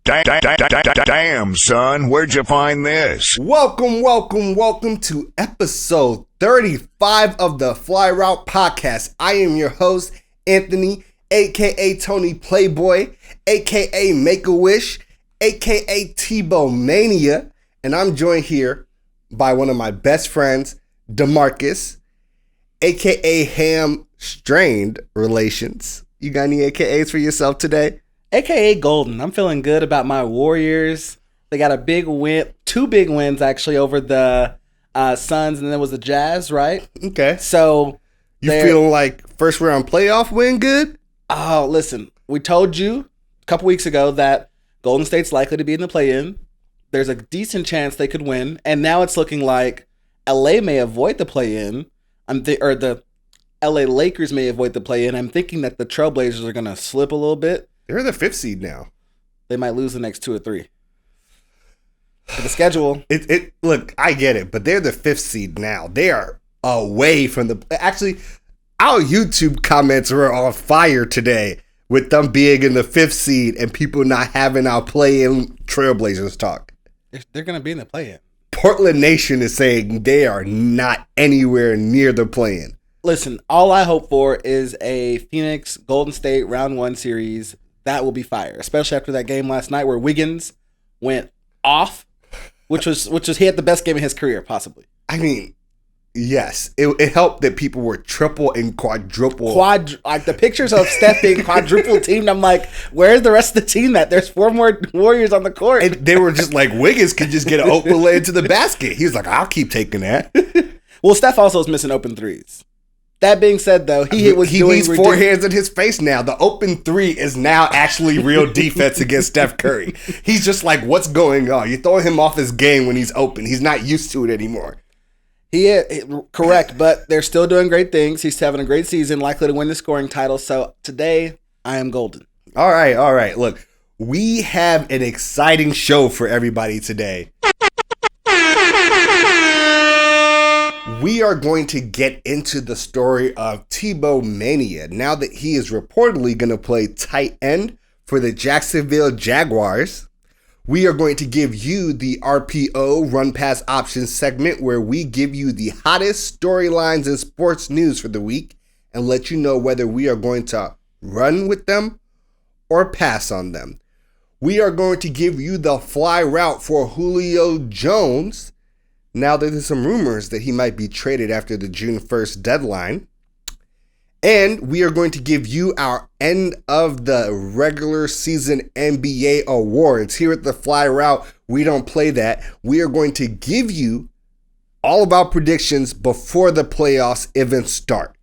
Damn, son, where'd you find this? Welcome to episode 35 of the Fly Route Podcast. I am your host, Anthony, a.k.a. Tony Playboy, a.k.a. Make-A-Wish, a.k.a. Tebow Mania, and I'm joined here by one of my best friends, DeMarcus, a.k.a. Ham-Strained Relations. You got any AKAs for yourself today? AKA Golden. I'm feeling good about my Warriors. They got a big win, two big wins actually over the Suns, and then it was the Jazz, right? Okay. So you feeling like first round playoff win good? Oh, listen, we told you a couple weeks ago that Golden State's likely to be in the play-in. There's a decent chance they could win, and now it's looking like LA may avoid the play-in. Or the LA Lakers may avoid the play-in. I'm thinking that the Trailblazers are going to slip a little bit. They're the 5th seed now. They might lose the next 2 or 3. For the schedule. Look, I get it, but they're the 5th seed now. They are away from the... Actually, our YouTube comments were on fire today with them being in the 5th seed and people not having our play-in Trailblazers talk. They're going to be in the play-in. Portland Nation is saying they are not anywhere near the play-in. Listen, all I hope for is a Phoenix Golden State round 1 series. That will be fire, especially after that game last night where Wiggins went off, which was he had the best game of his career, possibly. I mean, yes, it helped that people were triple and quadruple. Like the pictures of Steph being quadruple teamed, I'm like, where's the rest of the team at? There's 4 more Warriors on the court. And they were just like, Wiggins could just get an open lay into the basket. He was like, I'll keep taking that. Well, Steph also is missing open threes. That being said, though, he needs 4 hands in his face now. The open 3 is now actually real defense against Steph Curry. He's just like, what's going on? You're throwing him off his game when he's open. He's not used to it anymore. Correct, but they're still doing great things. He's having a great season, likely to win the scoring title. So today, I am golden. All right. Look, we have an exciting show for everybody today. We are going to get into the story of Tebow Mania now that he is reportedly going to play tight end for the Jacksonville Jaguars. We are going to give you the RPO Run Pass Options segment where we give you the hottest storylines in sports news for the week and let you know whether we are going to run with them or pass on them. We are going to give you the fly route for Julio Jones. Now there's some rumors that he might be traded after the June 1st deadline. And we are going to give you our end of the regular season NBA awards. Here at the Fly Route, we don't play that. We are going to give you all of our predictions before the playoffs even start.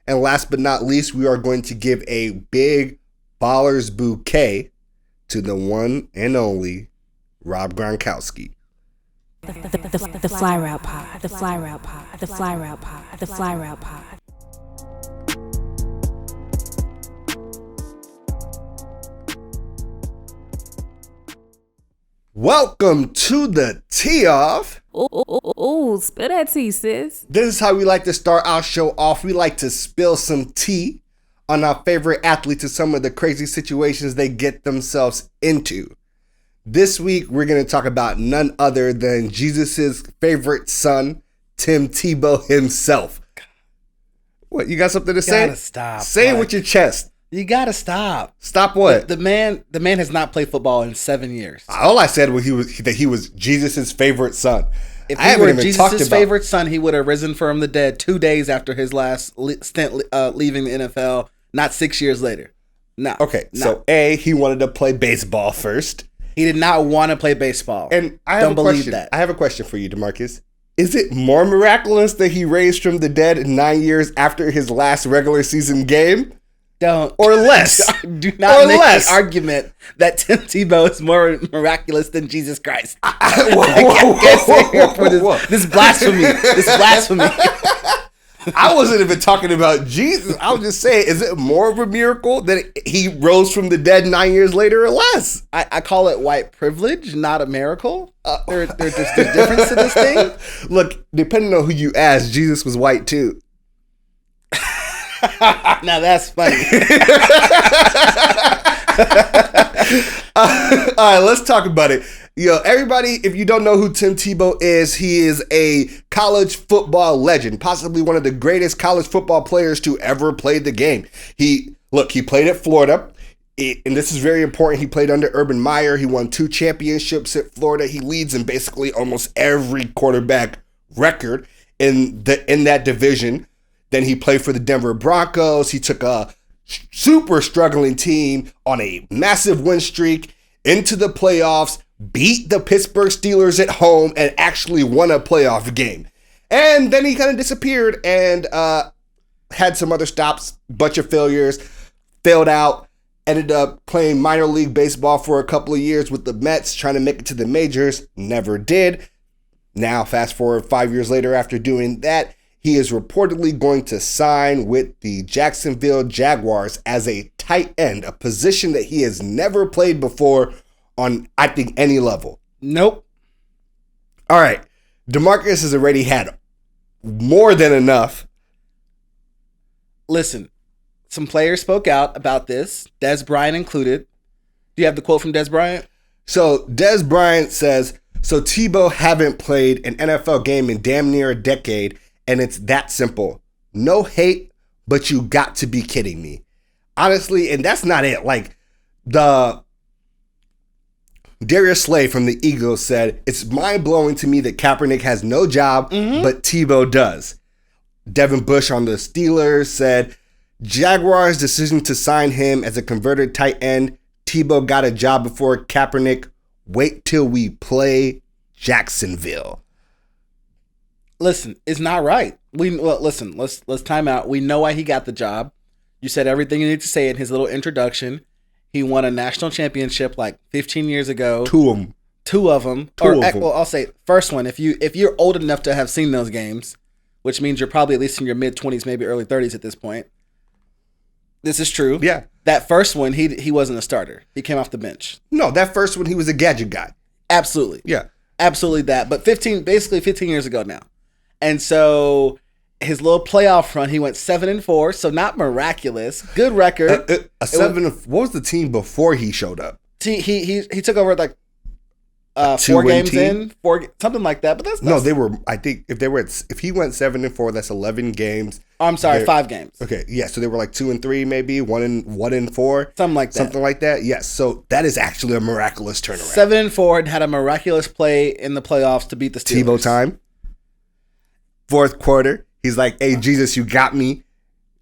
And last but not least, we are going to give a big Ballers bouquet to the one and only Rob Gronkowski. The Fly Route Pod. The Fly Route Pod. The Fly Route Pod. The Fly Route Pod. Welcome to the Tee Off. Ooh, spill that tea, sis. This is how we like to start our show off. We like to spill some tea on our favorite athletes and some of the crazy situations they get themselves into. This week, we're going to talk about none other than Jesus' favorite son, Tim Tebow himself. What, you got something to say? You gotta stop. Say it with your chest. You gotta stop. Stop what? The man has not played football in 7 years. All I said was that he was Jesus' favorite son. If he were Jesus' favorite son, he would have risen from the dead 2 days after his last stint leaving the NFL, not 6 years later. No. Okay, so A, he wanted to play baseball first. He did not want to play baseball. And I have a question for you, DeMarcus. Is it more miraculous that he raised from the dead 9 years after his last regular season game? Don't. Or less. Do not make the argument that Tim Tebow is more miraculous than Jesus Christ. This blasphemy. This blasphemy. I wasn't even talking about Jesus. I was just saying, is it more of a miracle that he rose from the dead 9 years later or less? I call it white privilege, not a miracle. There's a difference to this thing. Look, depending on who you ask, Jesus was white too. Now that's funny. right, let's talk about it. Everybody, if you don't know who Tim Tebow is, he is a college football legend, possibly one of the greatest college football players to ever play the game. He played at Florida, and this is very important. He played under Urban Meyer. He won 2 championships at Florida. He leads in basically almost every quarterback record in that division. Then he played for the Denver Broncos. He took a super struggling team on a massive win streak into the playoffs, beat the Pittsburgh Steelers at home, and actually won a playoff game. And then he kind of disappeared and had some other stops, bunch of failures, failed out, ended up playing minor league baseball for a couple of years with the Mets, trying to make it to the majors, never did. Now, fast forward 5 years later after doing that, he is reportedly going to sign with the Jacksonville Jaguars as a tight end, a position that he has never played before on, I think, any level. Nope. All right. DeMarcus has already had more than enough. Listen, some players spoke out about this, Dez Bryant included. Do you have the quote from Dez Bryant? So Dez Bryant says, so Tebow haven't played an NFL game in damn near a decade, and it's that simple. No hate, but you got to be kidding me. Honestly, and that's not it. Like, the Darius Slay from the Eagles said, it's mind-blowing to me that Kaepernick has no job, but Tebow does. Devin Bush on the Steelers said, Jaguars' decision to sign him as a converted tight end. Tebow got a job before Kaepernick. Wait till we play Jacksonville. Listen, it's not right. Listen, let's time out. We know why he got the job. You said everything you need to say in his little introduction. He won a national championship like 15 years ago. Two of them. Well, I'll say first one. If you're old enough to have seen those games, which means you're probably at least in your mid-20s, maybe early 30s at this point. This is true. Yeah. That first one, he wasn't a starter. He came off the bench. No, that first one, he was a gadget guy. Absolutely. Yeah. Absolutely that. But 15 years ago now. And so his little playoff run, he went 7-4, so not miraculous. Good record. What was the team before he showed up? He took over like 4 games in, something like that. But that's no, they were. I think if he went 7-4, that's 11 games. I'm sorry, 5 games. Okay, yeah. So they were like 2-3, maybe 1-4, something like that. Something like that. Yes. So that is actually a miraculous turnaround. 7-4 and had a miraculous play in the playoffs to beat the Steelers. Tebow time. Fourth quarter, he's like, "Hey Jesus, you got me."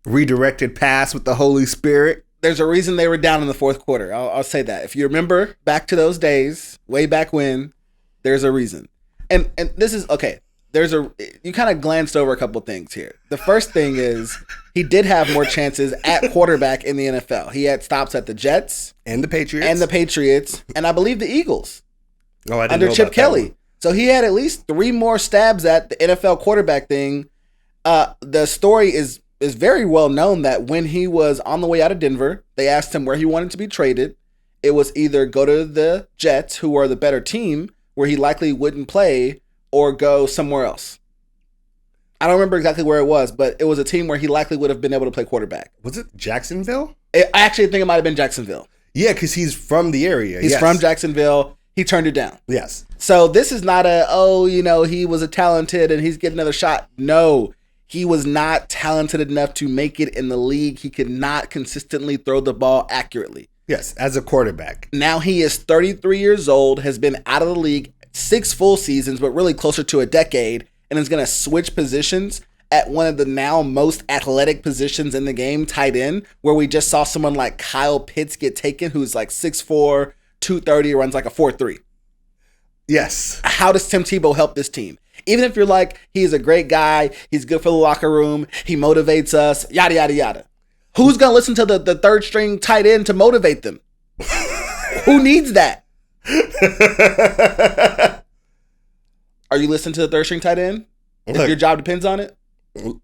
Redirected pass with the Holy Spirit. There's a reason they were down in the fourth quarter. I'll say that. If you remember back to those days, way back when, there's a reason. And this is okay. You kind of glanced over a couple things here. The first thing is he did have more chances at quarterback in the NFL. He had stops at the Jets and the Patriots, and I believe the Eagles. Oh, I didn't under know Chip about Kelly. So he had at least 3 more stabs at the NFL quarterback thing. The story is very well known that when he was on the way out of Denver, they asked him where he wanted to be traded. It was either go to the Jets, who are the better team, where he likely wouldn't play, or go somewhere else. I don't remember exactly where it was, but it was a team where he likely would have been able to play quarterback. Was it Jacksonville? I actually think it might have been Jacksonville. Yeah, because he's from the area. He's from Jacksonville. He turned it down. Yes. So this is not he was a talented and he's getting another shot. No, he was not talented enough to make it in the league. He could not consistently throw the ball accurately. Yes, as a quarterback. Now he is 33 years old, has been out of the league 6 full seasons, but really closer to a decade, and is going to switch positions at one of the now most athletic positions in the game, tight end, where we just saw someone like Kyle Pitts get taken, who's like 6'4", 230, runs like a 4.3. Yes. How does Tim Tebow help this team? Even if you're like, he's a great guy, he's good for the locker room, he motivates us, yada, yada, yada. Who's going to listen to the third string tight end to motivate them? Who needs that? Are you listening to the third string tight end? If your job depends on it?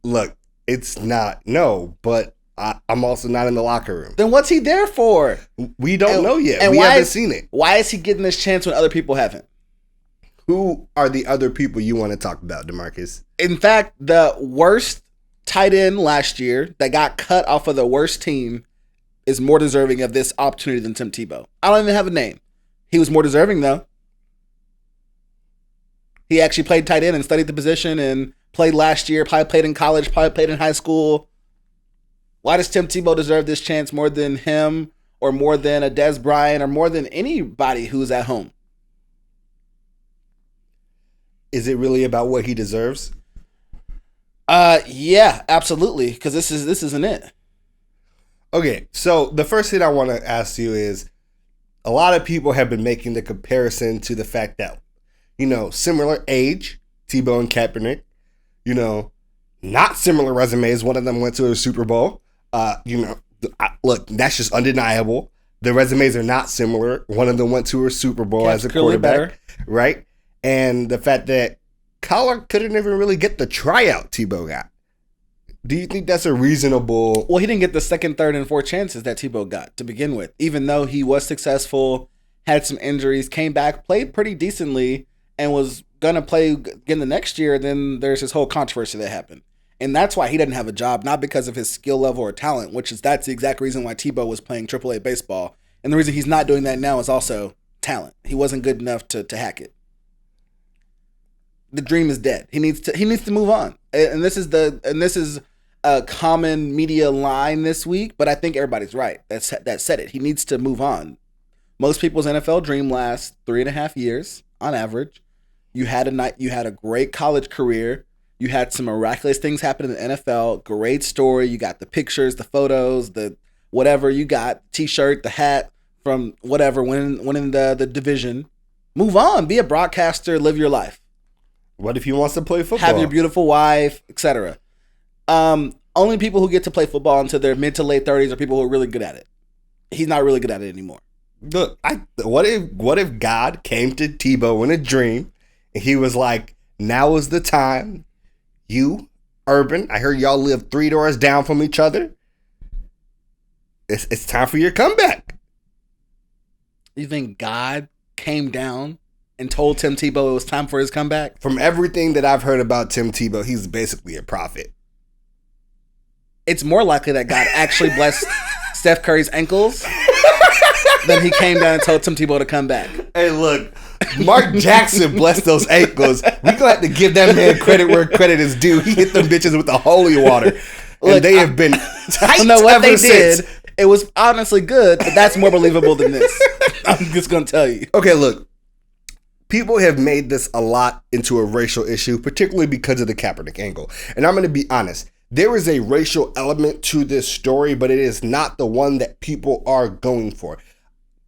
Look, it's not, no, but I'm also not in the locker room. Then what's he there for? We don't know yet. We haven't seen it. Why is he getting this chance when other people haven't? Who are the other people you want to talk about, DeMarcus? In fact, the worst tight end last year that got cut off of the worst team is more deserving of this opportunity than Tim Tebow. I don't even have a name. He was more deserving, though. He actually played tight end and studied the position and played last year, probably played in college, probably played in high school. Why does Tim Tebow deserve this chance more than him or more than a Dez Bryant or more than anybody who's at home? Is it really about what he deserves? Yeah, absolutely, because this isn't it. Okay, so the first thing I want to ask you is, a lot of people have been making the comparison to the fact that, similar age, Tebow and Kaepernick, not similar resumes. One of them went to a Super Bowl. Look, that's just undeniable. The resumes are not similar. One of them went to a Super Bowl as a quarterback, right? And the fact that Collar couldn't even really get the tryout Tebow got. Do you think that's a reasonable... Well, he didn't get the second, third, and fourth chances that Tebow got to begin with. Even though he was successful, had some injuries, came back, played pretty decently, and was going to play again the next year, then there's this whole controversy that happened. And that's why he didn't have a job, not because of his skill level or talent, that's the exact reason why Tebow was playing AAA baseball. And the reason he's not doing that now is also talent. He wasn't good enough to hack it. The dream is dead. He needs to move on. And this is a common media line this week, but I think everybody's right. That said it. He needs to move on. Most people's NFL dream lasts 3.5 years on average. You had a great college career. You had some miraculous things happen in the NFL. Great story. You got the pictures, the photos, the whatever you got, T-shirt, the hat from whatever, winning the division. Move on. Be a broadcaster. Live your life. What if he wants to play football? Have your beautiful wife, etc. Only people who get to play football until their mid to late 30s are people who are really good at it. He's not really good at it anymore. Look, what if God came to Tebow in a dream and he was like, now is the time. You, Urban, I heard y'all live 3 doors down from each other. It's time for your comeback. You think God came down and told Tim Tebow it was time for his comeback? From everything that I've heard about Tim Tebow, he's basically a prophet. It's more likely that God actually blessed Steph Curry's ankles than he came down and told Tim Tebow to come back. Hey, look, Mark Jackson blessed those ankles. We gonna have to give that man credit where credit is due. He hit them bitches with the holy water. And look, they have been tight I don't know what they since. did. It was honestly good, but that's more believable than this. I'm just going to tell you. Okay, look. People have made this a lot into a racial issue, particularly because of the Kaepernick angle. And I'm going to be honest. There is a racial element to this story, but it is not the one that people are going for.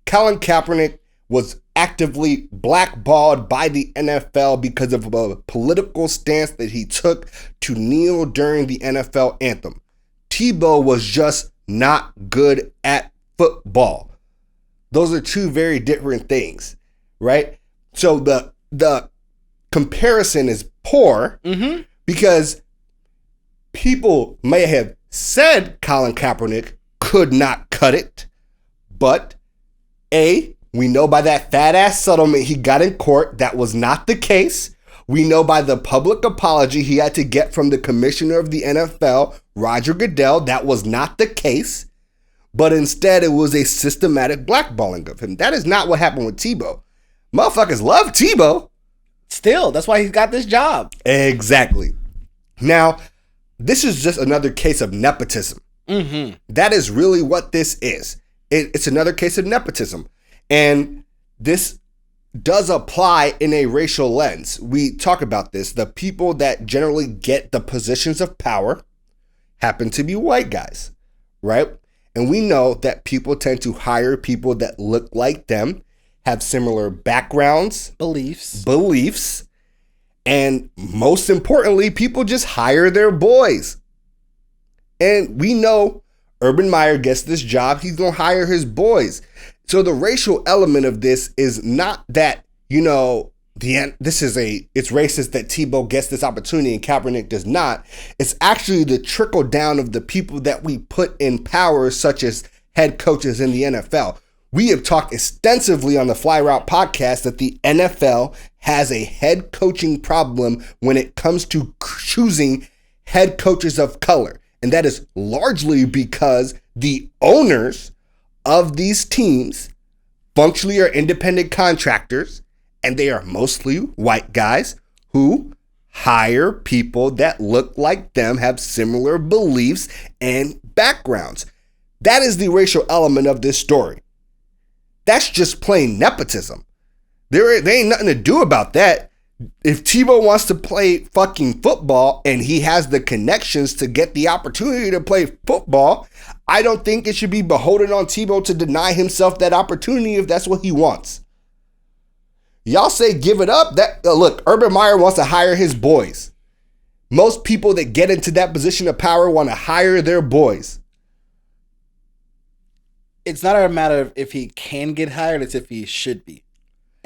Colin Kaepernick was actively blackballed by the NFL because of a political stance that he took to kneel during the NFL anthem. Tebow was just not good at football. Those are two very different things, right? So the comparison is poor because people may have said Colin Kaepernick could not cut it, but we know by that fat ass settlement he got in court that was not the case. We know by the public apology he had to get from the commissioner of the NFL, Roger Goodell, that was not the case. But instead it was a systematic blackballing of him. That is not what happened with Tebow. Motherfuckers love Tebow. Still, that's why he's got this job. Exactly. Now, this is just another case of nepotism. That is really what this is. It's another case of nepotism. And this does apply in a racial lens. We talk about this. The people that generally get the positions of power happen to be white guys, right? And we know that people tend to hire people that look like them, have similar backgrounds, beliefs, and most importantly, people just hire their boys. And we know Urban Meyer gets this job, he's going to hire his boys. So the racial element of this is not that, it's racist that Tebow gets this opportunity and Kaepernick does not. It's actually the trickle down of the people that we put in power, such as head coaches in the NFL. We have talked extensively on the Fly Route podcast that the NFL has a head coaching problem when it comes to choosing head coaches of color. And that is largely because The owners of these teams functionally are independent contractors, and they are mostly white guys who hire people that look like them, have similar beliefs and backgrounds. That is the racial element of this story. That's just plain nepotism. There ain't nothing to do about that. If Tebow wants to play fucking football and he has the connections to get the opportunity to play football, I don't think it should be beholden on Tebow to deny himself that opportunity if that's what he wants. Y'all say give it up. Look, Urban Meyer wants to hire his boys. Most people that get into that position of power want to hire their boys. It's not a matter of if he can get hired, it's if he should be.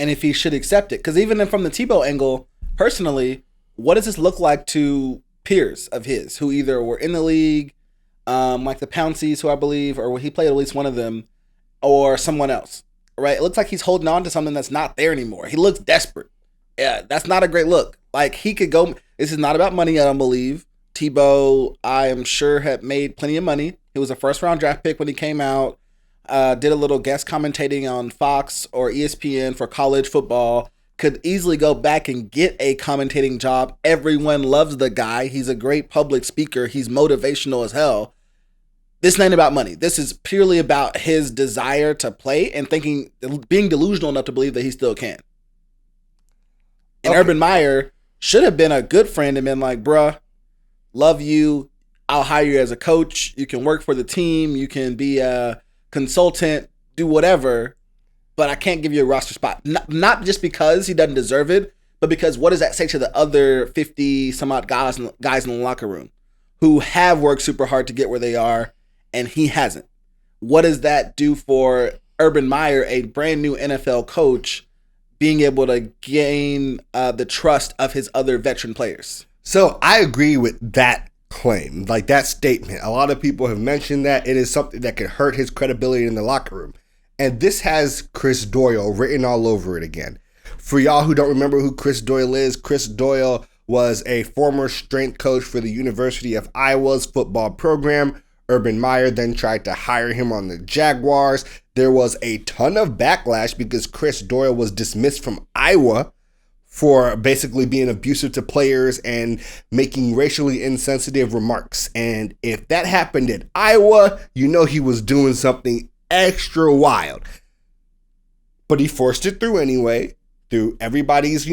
And if he should accept it. Because even from the Tebow angle, personally, what does this look like to peers of his who either were in the league, like the Pounceys, who I believe, or he played at least one of them, or someone else, right? It looks like he's holding on to something that's not there anymore. He looks desperate. Yeah, that's not a great look. Like, he could go, this is not about money, I don't believe. Tebow, I am sure, had made plenty of money. He was a first-round draft pick when he came out. Did a little guest commentating on Fox or ESPN for college football, could easily go back and get a commentating job. Everyone loves the guy. He's a great public speaker. He's motivational as hell. This ain't about money. This is purely about his desire to play and being delusional enough to believe that he still can. And Okay. Urban Meyer should have been a good friend and been like, bruh, love you. I'll hire you as a coach. You can work for the team. You can be a consultant, do whatever, but I can't give you a roster spot. Not just because he doesn't deserve it, but because what does that say to the other 50 some odd guys in the locker room who have worked super hard to get where they are and he hasn't? What does that do for Urban Meyer, a brand new NFL coach, being able to gain the trust of his other veteran players? So I agree with that claim, like that statement. A lot of people have mentioned that it is something that could hurt his credibility in the locker room. And this has Chris Doyle written all over it again. For y'all who don't remember who Chris Doyle is, Chris Doyle was a former strength coach for the University of Iowa's football program. Urban Meyer then tried to hire him on the Jaguars. There was a ton of backlash because Chris Doyle was dismissed from Iowa for basically being abusive to players and making racially insensitive remarks. And if that happened at Iowa, you know he was doing something extra wild. But he forced it through anyway, through everybody's,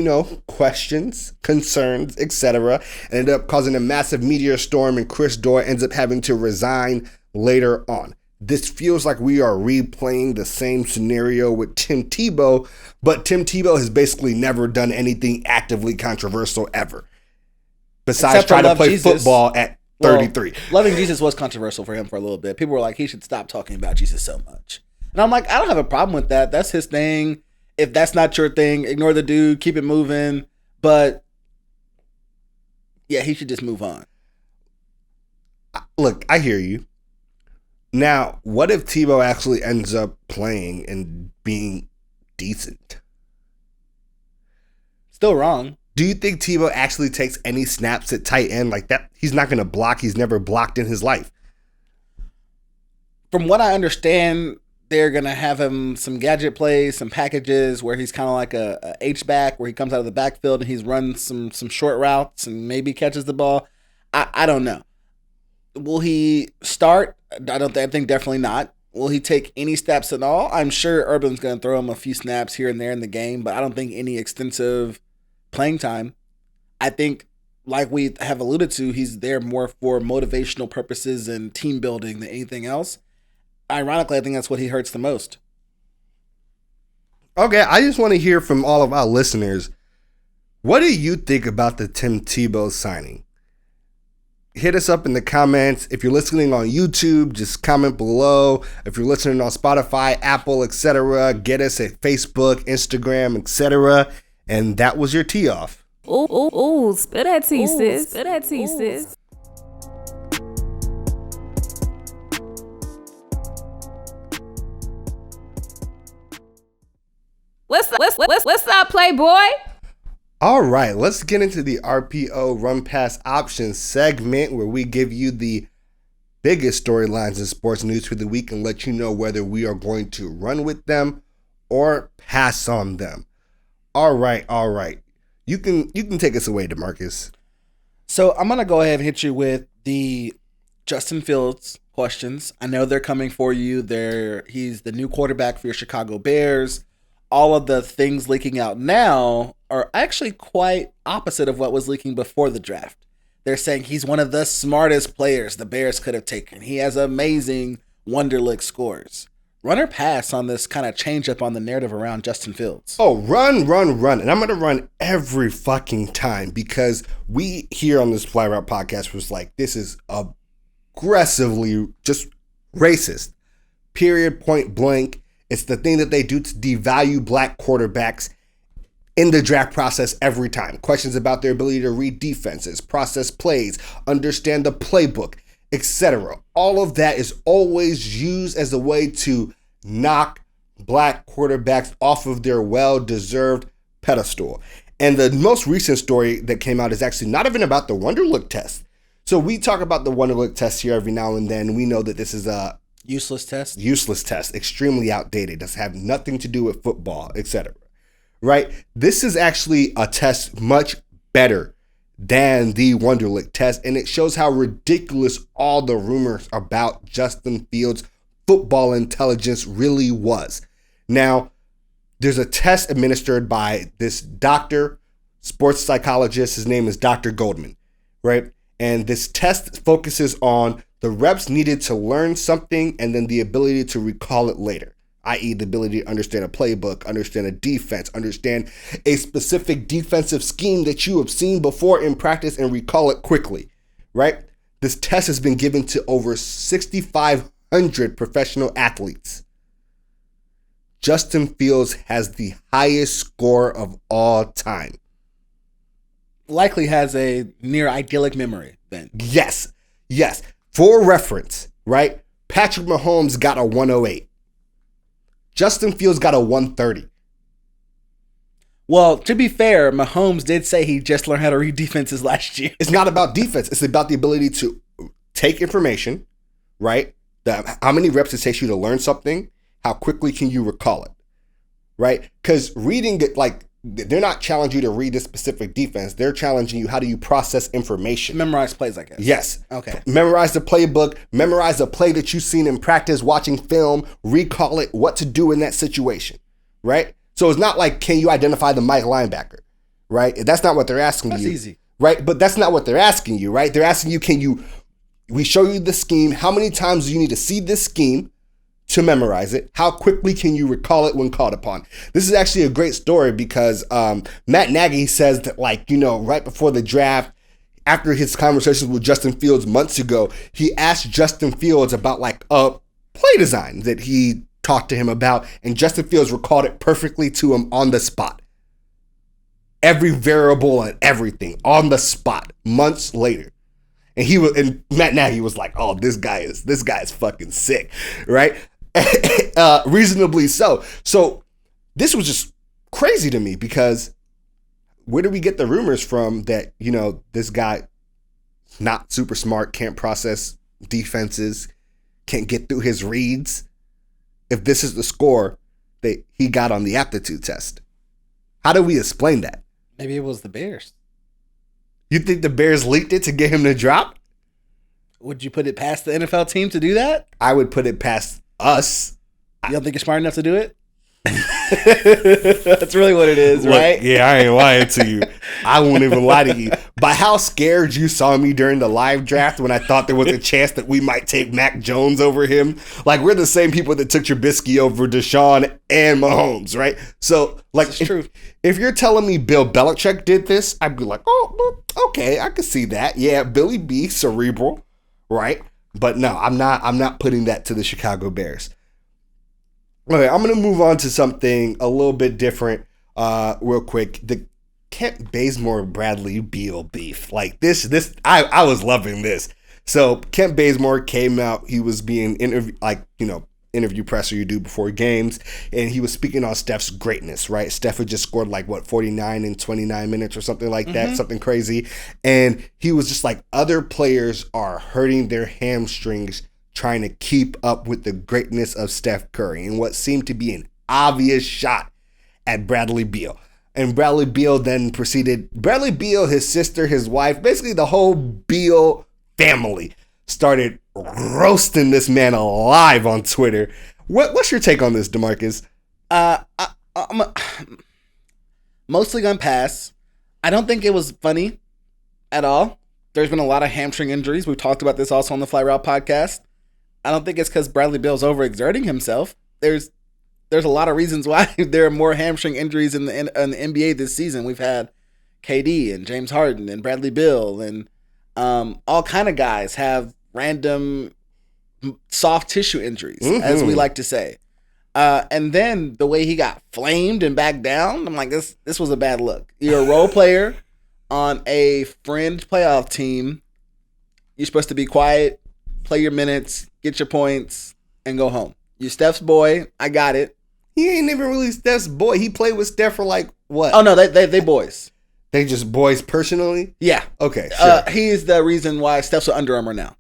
questions, concerns, etc. And ended up causing a massive meteor storm, and Chris Doyle ends up having to resign later on. This feels like we are replaying the same scenario with Tim Tebow, but Tim Tebow has basically never done anything actively controversial ever. Besides Except for try to Love play Jesus. football at 33. Well, loving Jesus was controversial for him for a little bit. People were like, he should stop talking about Jesus so much. And I'm like, I don't have a problem with that. That's his thing. If that's not your thing, ignore the dude, keep it moving. But yeah, he should just move on. Look, I hear you. Now, what if Tebow actually ends up playing and being decent? Still wrong. Do you think Tebow actually takes any snaps at tight end like that? He's not going to block. He's never blocked in his life. From what I understand, they're going to have him some gadget plays, some packages where he's kind of like a H-back, where he comes out of the backfield and he's run some short routes and maybe catches the ball. I don't know. Will he start? I think definitely not. Will he take any snaps at all? I'm sure Urban's going to throw him a few snaps here and there in the game, but I don't think any extensive playing time. I think, like we have alluded to, he's there more for motivational purposes and team building than anything else. Ironically, I think that's what he hurts the most. Okay, I just want to hear from all of our listeners. What do you think about the Tim Tebow signing? Hit us up in the comments. If you're listening on YouTube, just comment below. If you're listening on Spotify, Apple, etc., get us at Facebook, Instagram, etc. And that was your tee off. Ooh, spill that tea, sis. Spill that tea, sis. What's up, Playboy? All right, let's get into the RPO Run Pass Options segment where we give you the biggest storylines in sports news for the week and let you know whether we are going to run with them or pass on them. All right. You can take us away, DeMarcus. So I'm going to go ahead and hit you with the Justin Fields questions. I know they're coming for you. He's the new quarterback for your Chicago Bears. All of the things leaking out now are actually quite opposite of what was leaking before the draft. They're saying he's one of the smartest players the Bears could have taken. He has amazing Wonderlic scores. Run or pass on this kind of change up on the narrative around Justin Fields? Oh, run. And I'm going to run every fucking time because we here on this Fly Route podcast was like, this is aggressively just racist. Period, point blank. It's the thing that they do to devalue black quarterbacks in the draft process every time. Questions about their ability to read defenses, process plays, understand the playbook, etc. All of that is always used as a way to knock black quarterbacks off of their well-deserved pedestal. And the most recent story that came out is actually not even about the Wonderlic Test. So we talk about the Wonderlic Test here every now and then. We know that this is a useless test, extremely outdated, does have nothing to do with football, etc. Right? This is actually a test much better than the Wonderlic Test, and it shows how ridiculous all the rumors about Justin Fields' football intelligence really was. Now, there's a test administered by this doctor, sports psychologist. His name is Dr. Goldman, right? And this test focuses on the reps needed to learn something and then the ability to recall it later, i.e. the ability to understand a playbook, understand a defense, understand a specific defensive scheme that you have seen before in practice and recall it quickly, right? This test has been given to over 6,500 professional athletes. Justin Fields has the highest score of all time. Likely has a near idyllic memory then. Yes. For reference, right? Patrick Mahomes got a 108. Justin Fields got a 130. Well, to be fair, Mahomes did say he just learned how to read defenses last year. It's not about defense. It's about the ability to take information, right? How many reps it takes you to learn something, how quickly can you recall it, right? Because reading it, like, they're not challenging you to read this specific defense. They're challenging you, how do you process information? Memorize plays, I guess. Yes. Okay. Memorize the playbook, memorize a play that you've seen in practice, watching film, recall it, what to do in that situation, right? So it's not like, can you identify the Mike linebacker, right? That's not what they're asking you. That's easy. Right? But that's not what they're asking you, right? They're asking you, we show you the scheme, how many times do you need to see this scheme to memorize it? How quickly can you recall it when called upon? This is actually a great story because Matt Nagy says that, like, right before the draft, after his conversations with Justin Fields months ago, he asked Justin Fields about like a play design that he talked to him about, and Justin Fields recalled it perfectly to him on the spot. Every variable and everything on the spot months later. And Matt Nagy was like, "Oh, this guy is fucking sick," right? Reasonably so. So this was just crazy to me because where do we get the rumors from that, this guy not super smart, can't process defenses, can't get through his reads, if this is the score that he got on the aptitude test? How do we explain that? Maybe it was the Bears. You think the Bears leaked it to get him to drop? Would you put it past the NFL team to do that? I would put it past us. You don't think you're smart enough to do it? That's really what it is, right? Yeah, I ain't lying to you. I won't even lie to you. By how scared you saw me during the live draft when I thought there was a chance that we might take Mac Jones over him. Like, we're the same people that took Trubisky over Deshaun and Mahomes, right? So, like, if you're telling me Bill Belichick did this, I'd be like, oh, okay, I can see that. Yeah, Billy B, cerebral, right? But no, I'm not putting that to the Chicago Bears. Okay, I'm going to move on to something a little bit different real quick. The Kent Bazemore-Bradley Beal beef. Like this, I was loving this. So Kent Bazemore came out. He was being interviewed, interview presser you do before games, and he was speaking on Steph's greatness, right? Steph had just scored 49 in 29 minutes or something like that, something crazy. And he was just like, other players are hurting their hamstrings trying to keep up with the greatness of Steph Curry, and what seemed to be an obvious shot at Bradley Beal. And Bradley Beal then proceeded, Bradley Beal, his sister, his wife, basically the whole Beal family started roasting this man alive on Twitter. What's your take on this, DeMarcus? I'm mostly gonna pass. I don't think it was funny at all. There's been a lot of hamstring injuries. We've talked about this also on the Fly Route podcast. I don't think it's because Bradley Beal's overexerting himself. There's a lot of reasons why there are more hamstring injuries in the NBA this season. We've had KD and James Harden and Bradley Beal and all kind of guys have random soft tissue injuries, as we like to say. And then the way he got flamed and backed down, I'm like, this was a bad look. You're a role player on a fringe playoff team. You're supposed to be quiet, play your minutes, get your points, and go home. You're Steph's boy. I got it. He ain't even really Steph's boy. He played with Steph for what? Oh, no, they boys. They just boys personally? Yeah. Okay, sure. He's the reason why Steph's with Under Armour now.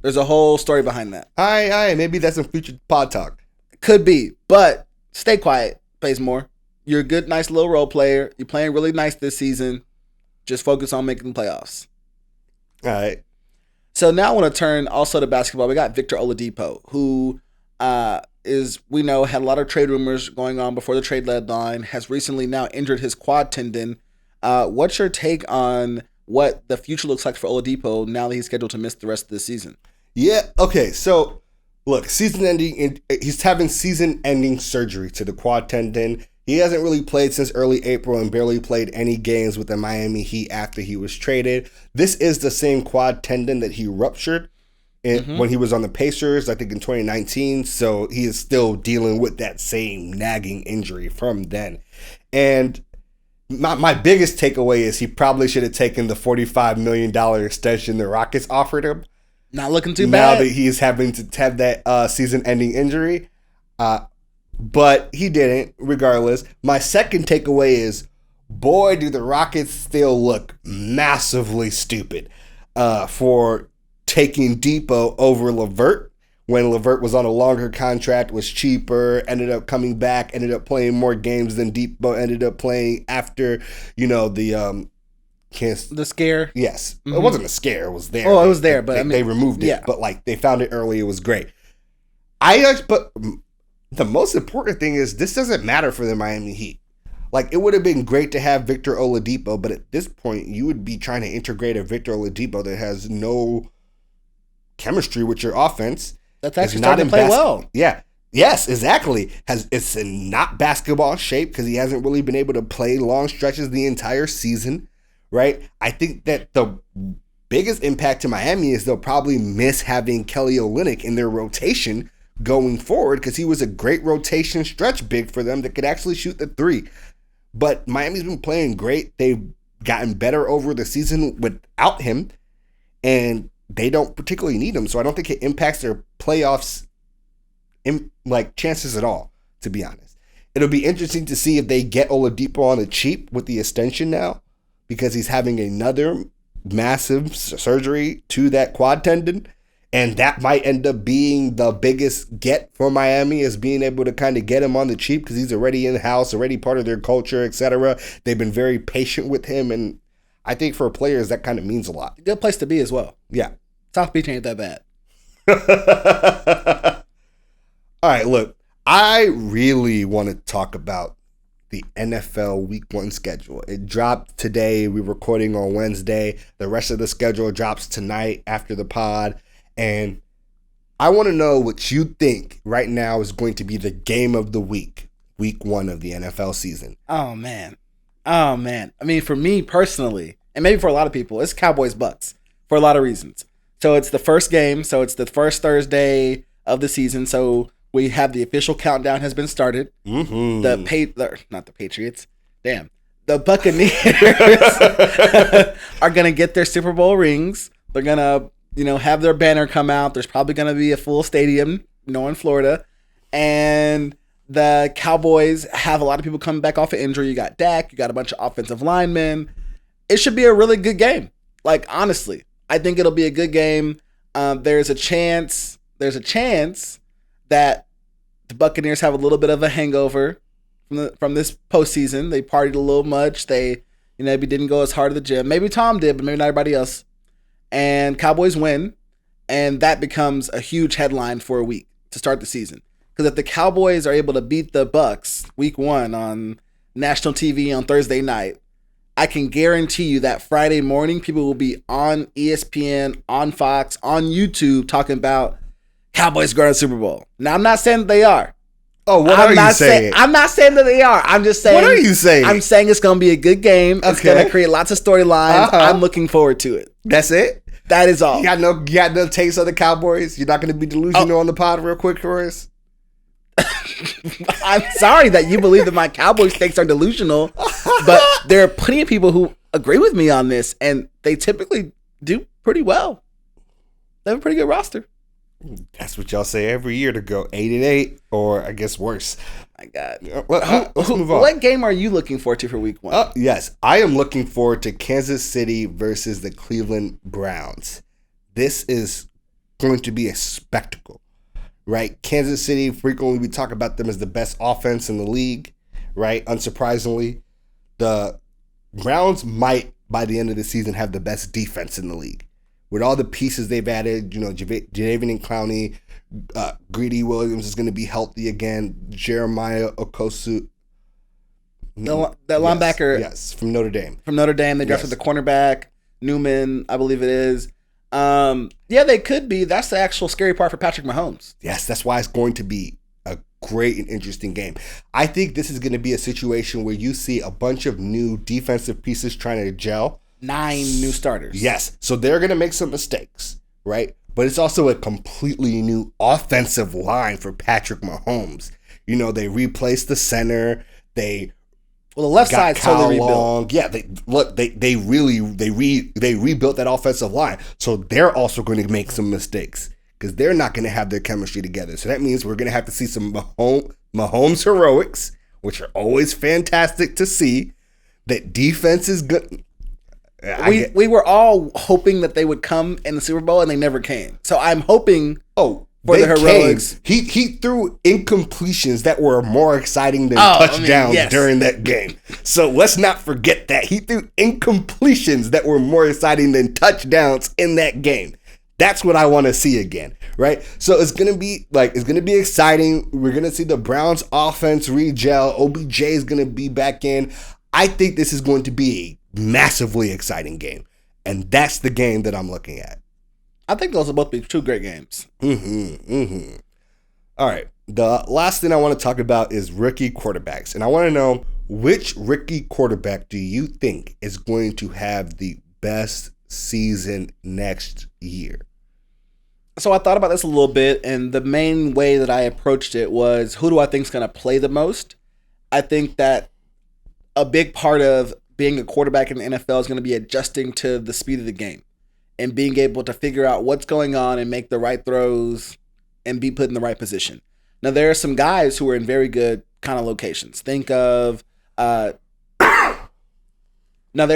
There's a whole story behind that. All right. Maybe that's some future pod talk. Could be, but stay quiet, Bazemore. You're a good, nice little role player. You're playing really nice this season. Just focus on making the playoffs. All right. So now I want to turn also to basketball. We got Victor Oladipo, who we know had a lot of trade rumors going on before the trade deadline, has recently now injured his quad tendon. What's your take on what the future looks like for Oladipo now that he's scheduled to miss the rest of the season? Yeah, okay, so look, he's having season-ending surgery to the quad tendon. He hasn't really played since early April and barely played any games with the Miami Heat after he was traded. This is the same quad tendon that he ruptured when he was on the Pacers, I think in 2019. So he is still dealing with that same nagging injury from then. And my biggest takeaway is he probably should have taken the $45 million extension the Rockets offered him. Not looking too now bad. Now that he's having to have that season-ending injury. But he didn't, regardless. My second takeaway is, boy, do the Rockets still look massively stupid for taking Depot over LeVert when LeVert was on a longer contract, was cheaper, ended up coming back, ended up playing more games than Depot ended up playing after, the scare. Yes. It wasn't a scare. It was there. Oh, it was there, but they removed it. Yeah. But they found it early. It was great. But the most important thing is this doesn't matter for the Miami Heat. It would have been great to have Victor Oladipo, but at this point, you would be trying to integrate a Victor Oladipo that has no chemistry with your offense. That's actually starting to play well. Yeah. Yes, exactly. It's in not basketball shape because he hasn't really been able to play long stretches the entire season, right? I think that the biggest impact to Miami is they'll probably miss having Kelly Olynyk in their rotation going forward because he was a great rotation stretch big for them that could actually shoot the three. But Miami's been playing great. They've gotten better over the season without him, and they don't particularly need him. So I don't think it impacts their playoffs chances at all, to be honest. It'll be interesting to see if they get Oladipo on the cheap with the extension now because he's having another massive surgery to that quad tendon. And that might end up being the biggest get for Miami, is being able to kind of get him on the cheap because he's already in-house, already part of their culture, etc. They've been very patient with him, and I think for players that kind of means a lot. Good place to be as well. Yeah. South Beach ain't that bad. All right, look, I really want to talk about the NFL Week 1 schedule. It dropped today. We're recording on Wednesday. The rest of the schedule drops tonight after the pod. And I want to know what you think right now is going to be the game of the week, week 1 of the NFL season. Oh, man. I mean, for me personally, and maybe for a lot of people, it's Cowboys-Bucks for a lot of reasons. So it's the first game. So it's the first Thursday of the season. So we have the official countdown has been started. Mm-hmm. Not the Patriots. Damn. The Buccaneers are going to get their Super Bowl rings. They're going to have their banner come out. There's probably going to be a full stadium, in Florida. And the Cowboys have a lot of people coming back off of injury. You got Dak, you got a bunch of offensive linemen. It should be a really good game. Like, honestly, I think it'll be a good game. There's a chance that the Buccaneers have a little bit of a hangover from this postseason. They partied a little much. They, maybe didn't go as hard at the gym. Maybe Tom did, but maybe not everybody else. And Cowboys win, and that becomes a huge headline for a week to start the season. Because if the Cowboys are able to beat the Bucs week 1 on national TV on Thursday night, I can guarantee you that Friday morning, people will be on ESPN, on Fox, on YouTube talking about Cowboys going to the Super Bowl. Now, I'm not saying that they are. Oh, what are you saying? I'm not saying that they are. I'm just saying. What are you saying? I'm saying it's going to be a good game. It's going to create lots of storylines. I'm looking forward to it. That's it? That is all. You got no taste of the Cowboys? You're not going to be delusional on the pod real quick for us? I'm sorry that you believe that my Cowboys takes are delusional, but there are plenty of people who agree with me on this, and they typically do pretty well. They have a pretty good roster. That's what y'all say every year to go 8-8, or I guess worse. My God. Let's move on. What game are you looking forward to for week 1? Yes, I am looking forward to Kansas City versus the Cleveland Browns. This is going to be a spectacle, right? Kansas City, frequently we talk about them as the best offense in the league, right? Unsurprisingly, the Browns might, by the end of the season, have the best defense in the league. With all the pieces they've added, Jadeveon Clowney, Greedy Williams is going to be healthy again. Jeremiah Okosu. That linebacker. Yes, from Notre Dame. From Notre Dame. They drafted the cornerback, Newman, I believe it is. Yeah, they could be. That's the actual scary part for Patrick Mahomes. Yes, that's why it's going to be a great and interesting game. I think this is going to be a situation where you see a bunch of new defensive pieces trying to gel. 9 new starters. Yes. So they're going to make some mistakes, right? But it's also a completely new offensive line for Patrick Mahomes. They replaced the center. The left side's totally rebuilt. Yeah, they rebuilt that offensive line. So they're also going to make some mistakes because they're not going to have their chemistry together. So that means we're going to have to see some Mahomes heroics, which are always fantastic to see. That defense is good. We were all hoping that they would come in the Super Bowl, and they never came. So I'm hoping for the heroics. He threw incompletions that were more exciting than touchdowns during that game. So let's not forget that. He threw incompletions that were more exciting than touchdowns in that game. That's what I want to see again, right? So it's gonna be exciting. We're gonna see the Browns offense re-gel. OBJ is gonna be back in. I think this is going to be a massively exciting game, and that's the game that I'm looking at. I think those will both be 2 great games. All right, the last thing I want to talk about is rookie quarterbacks, and I want to know, which rookie quarterback do you think is going to have the best season next year? So I thought about this a little bit, and the main way that I approached it was, who do I think is going to play the most? I think that a big part of being a quarterback in the NFL is going to be adjusting to the speed of the game and being able to figure out what's going on and make the right throws and be put in the right position. Now, there are some guys who are in very good kind of locations. There are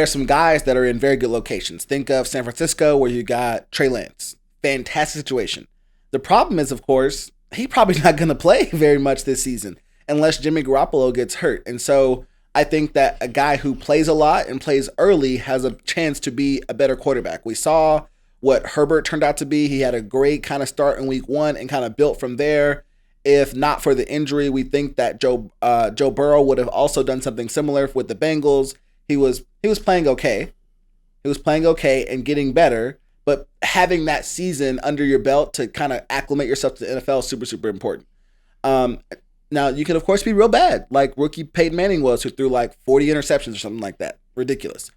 some guys that are in very good locations. Think of San Francisco, where you got Trey Lance. Fantastic situation. The problem is, of course, he's probably not going to play very much this season unless Jimmy Garoppolo gets hurt. And so I think that a guy who plays a lot and plays early has a chance to be a better quarterback. We saw what Herbert turned out to be. He had a great kind of start in week 1 and kind of built from there. If not for the injury, we think that Joe Burrow would have also done something similar with the Bengals. He was playing okay. He was playing okay and getting better, but having that season under your belt to kind of acclimate yourself to the NFL is super, super important. Now, you can, of course, be real bad, like rookie Peyton Manning was, who threw like 40 interceptions or something like that. Ridiculous.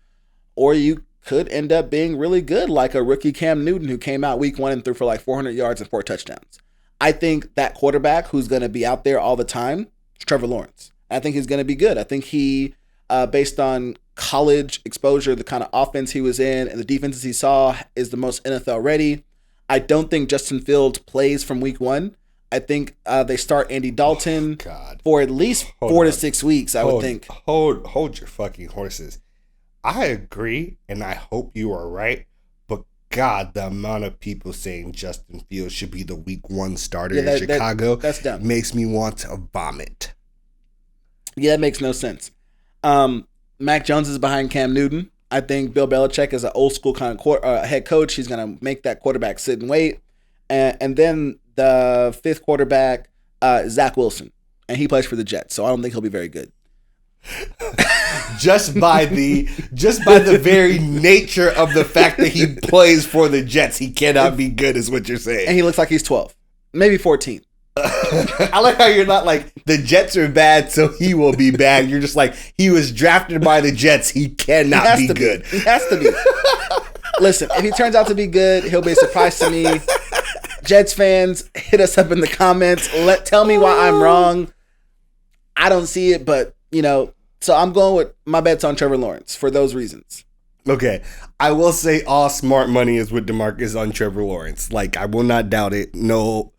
Or you could end up being really good, like a rookie Cam Newton, who came out week 1 and threw for like 400 yards and 4 touchdowns. I think that quarterback who's going to be out there all the time is Trevor Lawrence. I think he's going to be good. I think he, based on college exposure, the kind of offense he was in, and the defenses he saw, is the most NFL ready. I don't think Justin Fields plays from week 1. I think they start Andy Dalton God. for at least 4 to 6 weeks, I would think. Hold your fucking horses. I agree, and I hope you are right. But God, the amount of people saying Justin Fields should be the week 1 starter in Chicago that's dumb. Makes me want to vomit. Yeah, that makes no sense. Mac Jones is behind Cam Newton. I think Bill Belichick is an old school kind of head coach. He's going to make that quarterback sit and wait. And then the 5th quarterback, Zach Wilson, and he plays for the Jets, so I don't think he'll be very good. just by the very nature of the fact that he plays for the Jets, he cannot be good, is what you're saying. And he looks like he's 12, maybe 14. I like how you're not like, the Jets are bad, so he will be bad. You're just like, he was drafted by the Jets. He cannot be good. He has to be. Listen, if he turns out to be good, he'll be a surprise to me. Jets fans, hit us up in the comments. Tell me why I'm wrong. I don't see it, but, so I'm going with my bets on Trevor Lawrence for those reasons. Okay. I will say all smart money is with DeMarcus on Trevor Lawrence. Like, I will not doubt it. No.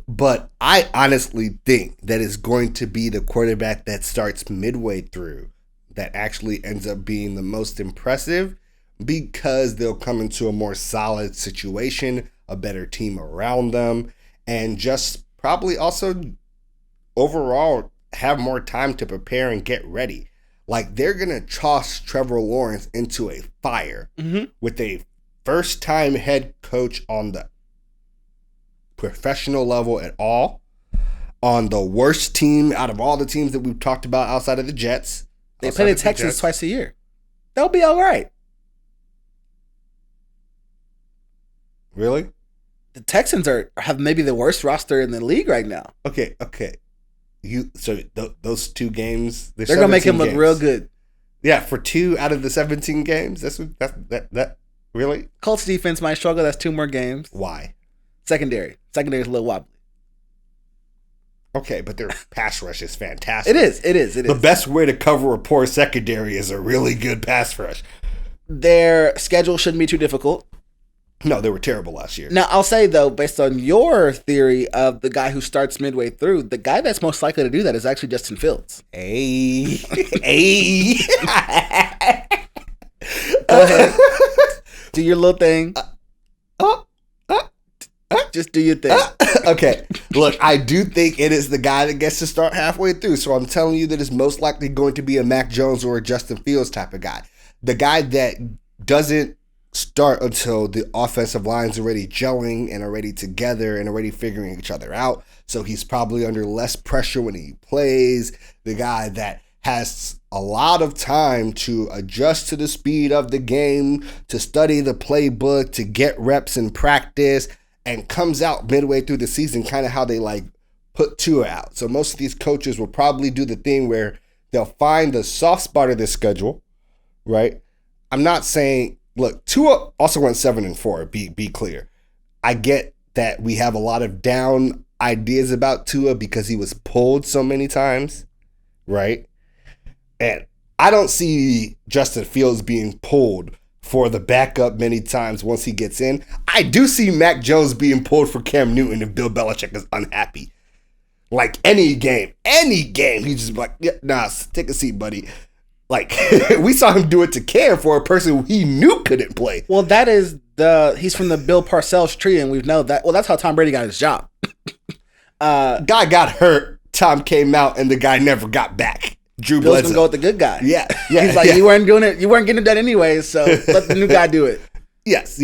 But I honestly think that it's going to be the quarterback that starts midway through that actually ends up being the most impressive, because they'll come into a more solid situation, a better team around them, and just probably also overall have more time to prepare and get ready. Like, they're going to toss Trevor Lawrence into a fire with a first-time head coach on the professional level at all, on the worst team out of all the teams that we've talked about outside of the Jets. They play the Texans twice a year. They'll be all right. Really? The Texans have maybe the worst roster in the league right now. Okay. Those 2 games, they're gonna make him look real good. Yeah, for 2 out of the 17 games. That's really. Colts defense might struggle. That's 2 more games. Why? Secondary is a little wobbly. Okay, but their pass rush is fantastic. It is. The best way to cover a poor secondary is a really good pass rush. Their schedule shouldn't be too difficult. No, they were terrible last year. Now, I'll say, though, based on your theory of the guy who starts midway through, the guy that's most likely to do that is actually Justin Fields. Hey. Go ahead. Do your little thing. Just do your thing. Okay. Look, I do think it is the guy that gets to start halfway through. So I'm telling you that it's most likely going to be a Mac Jones or a Justin Fields type of guy. The guy that doesn't start until the offensive line's already gelling and already together and already figuring each other out. So he's probably under less pressure when he plays. The guy that has a lot of time to adjust to the speed of the game, to study the playbook, to get reps in practice, and comes out midway through the season, kind of how they like put Tua out. So most of these coaches will probably do the thing where they'll find the soft spot of their schedule, right? I'm not saying, look, Tua also went 7-4, be clear. I get that we have a lot of down ideas about Tua because he was pulled so many times, right? And I don't see Justin Fields being pulled for the backup many times once he gets in. I do see Mac Jones being pulled for Cam Newton if Bill Belichick is unhappy. Like any game, he's just like, yeah, nah, take a seat, buddy. Like, we saw him do it to Cam for a person who he knew couldn't play. Well, he's from the Bill Parcells tree, and we've known that. Well, that's how Tom Brady got his job. Guy got hurt, Tom came out, and the guy never got back. Drew Bill's Bledsoe. gonna go with the good guy. Yeah. He's like, you weren't doing it, you weren't getting it done anyway, so let the new guy do it. Yes.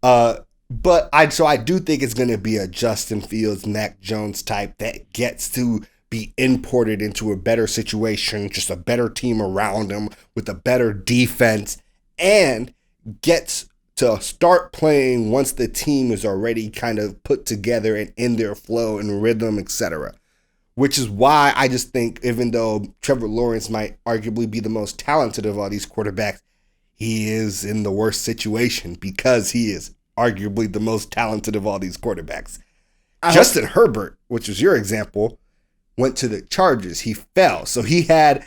But I do think it's gonna be a Justin Fields, Mac Jones type that gets to be imported into a better situation, just a better team around him with a better defense, and gets to start playing once the team is already kind of put together and in their flow and rhythm, etc. Which is why I just think, even though Trevor Lawrence might arguably be the most talented of all these quarterbacks, he is in the worst situation because he is arguably the most talented of all these quarterbacks. Justin Herbert, which was your example, went to the Chargers. He fell. So he had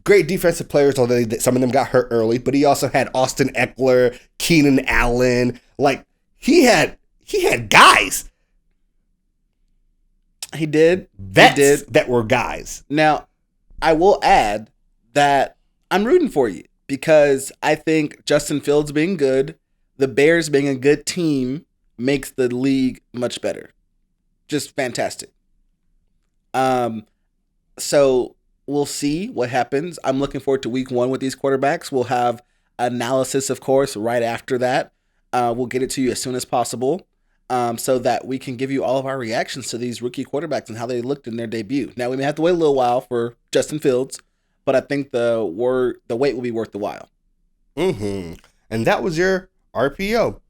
great defensive players, although some of them got hurt early, but he also had Austin Eckler, Keenan Allen. Like, he had guys. He did. Vets that were guys. Now, I will add that I'm rooting for you because I think Justin Fields being good, the Bears being a good team makes the league much better. Just fantastic. So we'll see what happens. I'm looking forward to week 1 with these quarterbacks. We'll have analysis, of course, right after that. We'll get it to you as soon as possible so that we can give you all of our reactions to these rookie quarterbacks and how they looked in their debut. Now, we may have to wait a little while for Justin Fields, but I think the wait will be worth the while. Mm-hmm. And that was your RPO.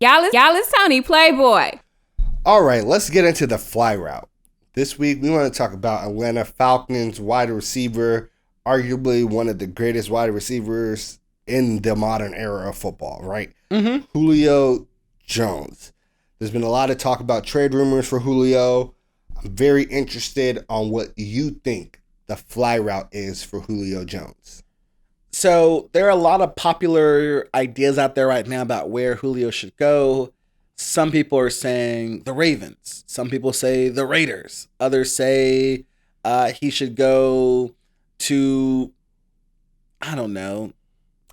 Y'all is Tony Playboy. All right, let's get into the fly route. This week, we want to talk about Atlanta Falcons wide receiver, arguably one of the greatest wide receivers in the modern era of football, right? Mm-hmm. Julio Jones. There's been a lot of talk about trade rumors for Julio. I'm very interested on what you think the fly route is for Julio Jones. So there are a lot of popular ideas out there right now about where Julio should go. Some people are saying the Ravens. Some people say the Raiders. Others say he should go to, I don't know.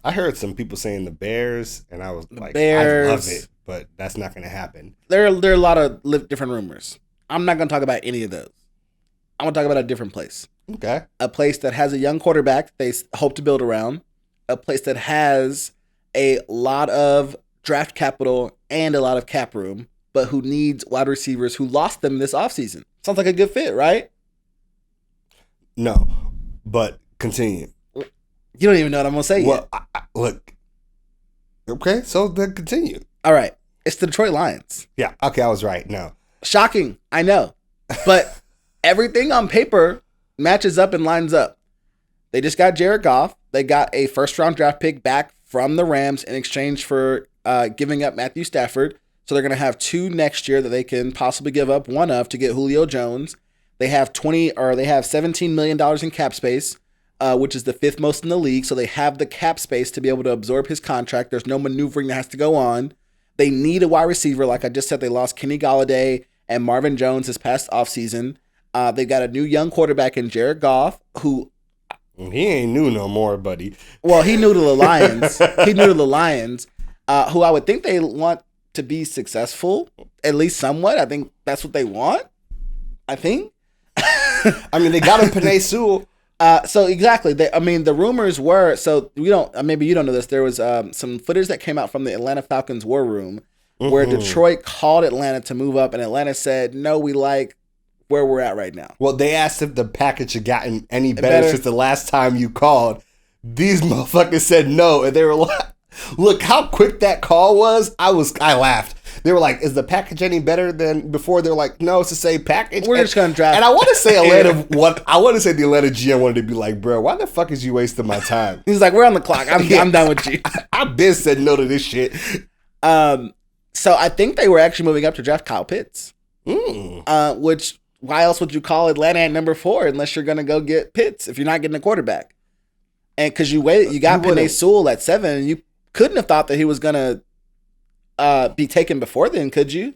I heard some people saying the Bears, and I was like, Bears. I love it, but that's not going to happen. There are a lot of different rumors. I'm not going to talk about any of those. I'm going to talk about a different place. Okay. A place that has a young quarterback they hope to build around. A place that has a lot of draft capital and a lot of cap room, but who needs wide receivers who lost them this offseason. Sounds like a good fit, right? No, but continue. You don't even know what I'm going to say yet. Look. Okay, so then continue. All right. It's the Detroit Lions. Yeah, okay, I was right. No. Shocking, I know. But everything on paper matches up and lines up. They just got Jared Goff. They got a first-round draft pick back from the Rams in exchange for giving up Matthew Stafford. So they're going to have 2 next year that they can possibly give up one of to get Julio Jones. They have $17 million in cap space, which is the 5th most in the league. So they have the cap space to be able to absorb his contract. There's no maneuvering that has to go on. They need a wide receiver. Like I just said, they lost Kenny Golladay and Marvin Jones this past offseason. They've got a new young quarterback in Jared Goff, who... He ain't new no more, buddy. Well, he knew to the Lions. Who I would think they want to be successful, at least somewhat. I think that's what they want. I think. I mean, they got him Penei Sewell. So exactly. The rumors were, so maybe you don't know this. There was some footage that came out from the Atlanta Falcons war room where Detroit called Atlanta to move up, and Atlanta said, no, we like where we're at right now. Well, they asked if the package had gotten any better since the last time you called. These motherfuckers said no, and they were like, look how quick that call was. I laughed. They were like, is the package any better than before? They're like, no, it's the same package. We're just gonna draft. And I want to say the Atlanta GM wanted to be like, bro, why the fuck is you wasting my time? He's like, we're on the clock. I'm done with you. I've been said no to this shit. So I think they were actually moving up to draft Kyle Pitts. Which, why else would you call Atlanta at number 4 unless you're gonna go get Pitts if you're not getting a quarterback? And because you got Penei Sewell at 7, and you couldn't have thought that he was gonna be taken before then, could you?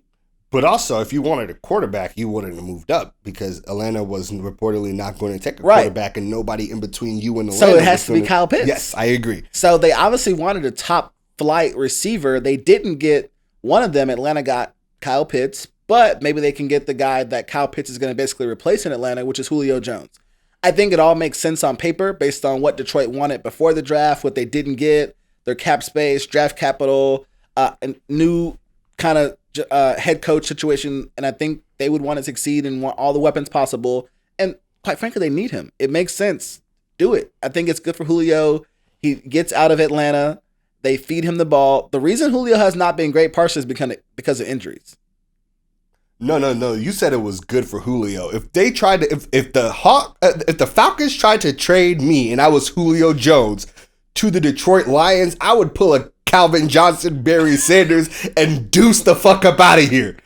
But also, if you wanted a quarterback, you wouldn't have moved up because Atlanta was reportedly not going to take a quarterback, and nobody in between you and Atlanta. So it has to be Kyle Pitts. Yes, I agree. So they obviously wanted a top flight receiver. They didn't get one of them. Atlanta got Kyle Pitts, but maybe they can get the guy that Kyle Pitts is going to basically replace in Atlanta, which is Julio Jones. I think it all makes sense on paper based on what Detroit wanted before the draft, what they didn't get, their cap space, draft capital, and new kind of head coach situation. And I think they would want to succeed and want all the weapons possible. And quite frankly, they need him. It makes sense. Do it. I think it's good for Julio. He gets out of Atlanta. They feed him the ball. The reason Julio has not been great partially is because of injuries. No. You said it was good for Julio. If they tried to, if the Falcons tried to trade me and I was Julio Jones to the Detroit Lions, I would pull a Calvin Johnson, Barry Sanders, and deuce the fuck up out of here.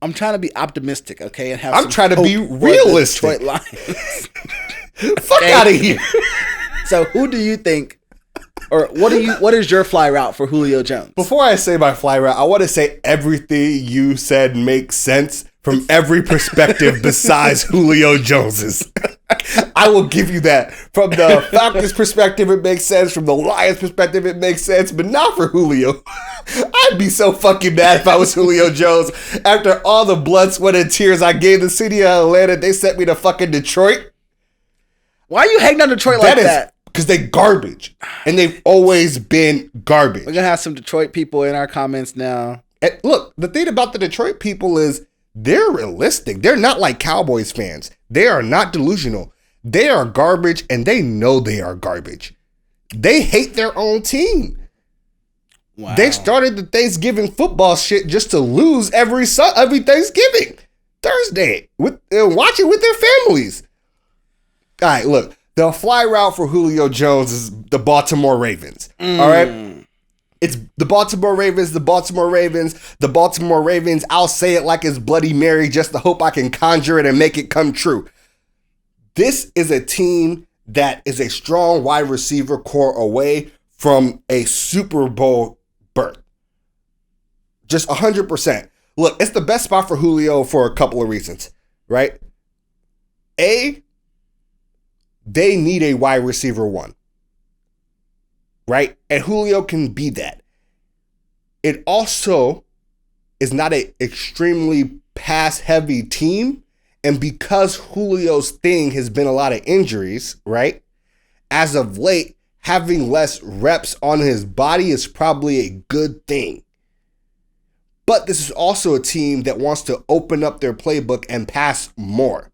I'm trying to be optimistic, okay? I'm trying to be realistic. Detroit Lions. Fuck out of here. So who do you think, or what is your fly route for Julio Jones? Before I say my fly route, I want to say everything you said makes sense from every perspective besides Julio Jones's. I will give you that. From the Falcons perspective, it makes sense. From the Lions perspective, it makes sense. But not for Julio. I'd be so fucking mad if I was Julio Jones. After all the blood, sweat, and tears I gave the city of Atlanta, they sent me to fucking Detroit. Why are you hating on Detroit like that? Because they garbage. And they've always been garbage. We're going to have some Detroit people in our comments now. And look, the thing about the Detroit people is they're realistic. They're not like Cowboys fans. They are not delusional. They are garbage, and they know they are garbage. They hate their own team. Wow. They started the Thanksgiving football shit just to lose every Thanksgiving. Thursday. Watch it with their families. All right, look. The fly route for Julio Jones is the Baltimore Ravens. All right? It's the Baltimore Ravens, the Baltimore Ravens, the Baltimore Ravens. I'll say it like it's Bloody Mary just to hope I can conjure it and make it come true. This is a team that is a strong wide receiver core away from a Super Bowl berth. Just 100%. Look, it's the best spot for Julio for a couple of reasons, right? A, they need a wide receiver one, right? And Julio can be that. It also is not an extremely pass-heavy team. And because Julio's thing has been a lot of injuries, right? As of late, having less reps on his body is probably a good thing. But this is also a team that wants to open up their playbook and pass more,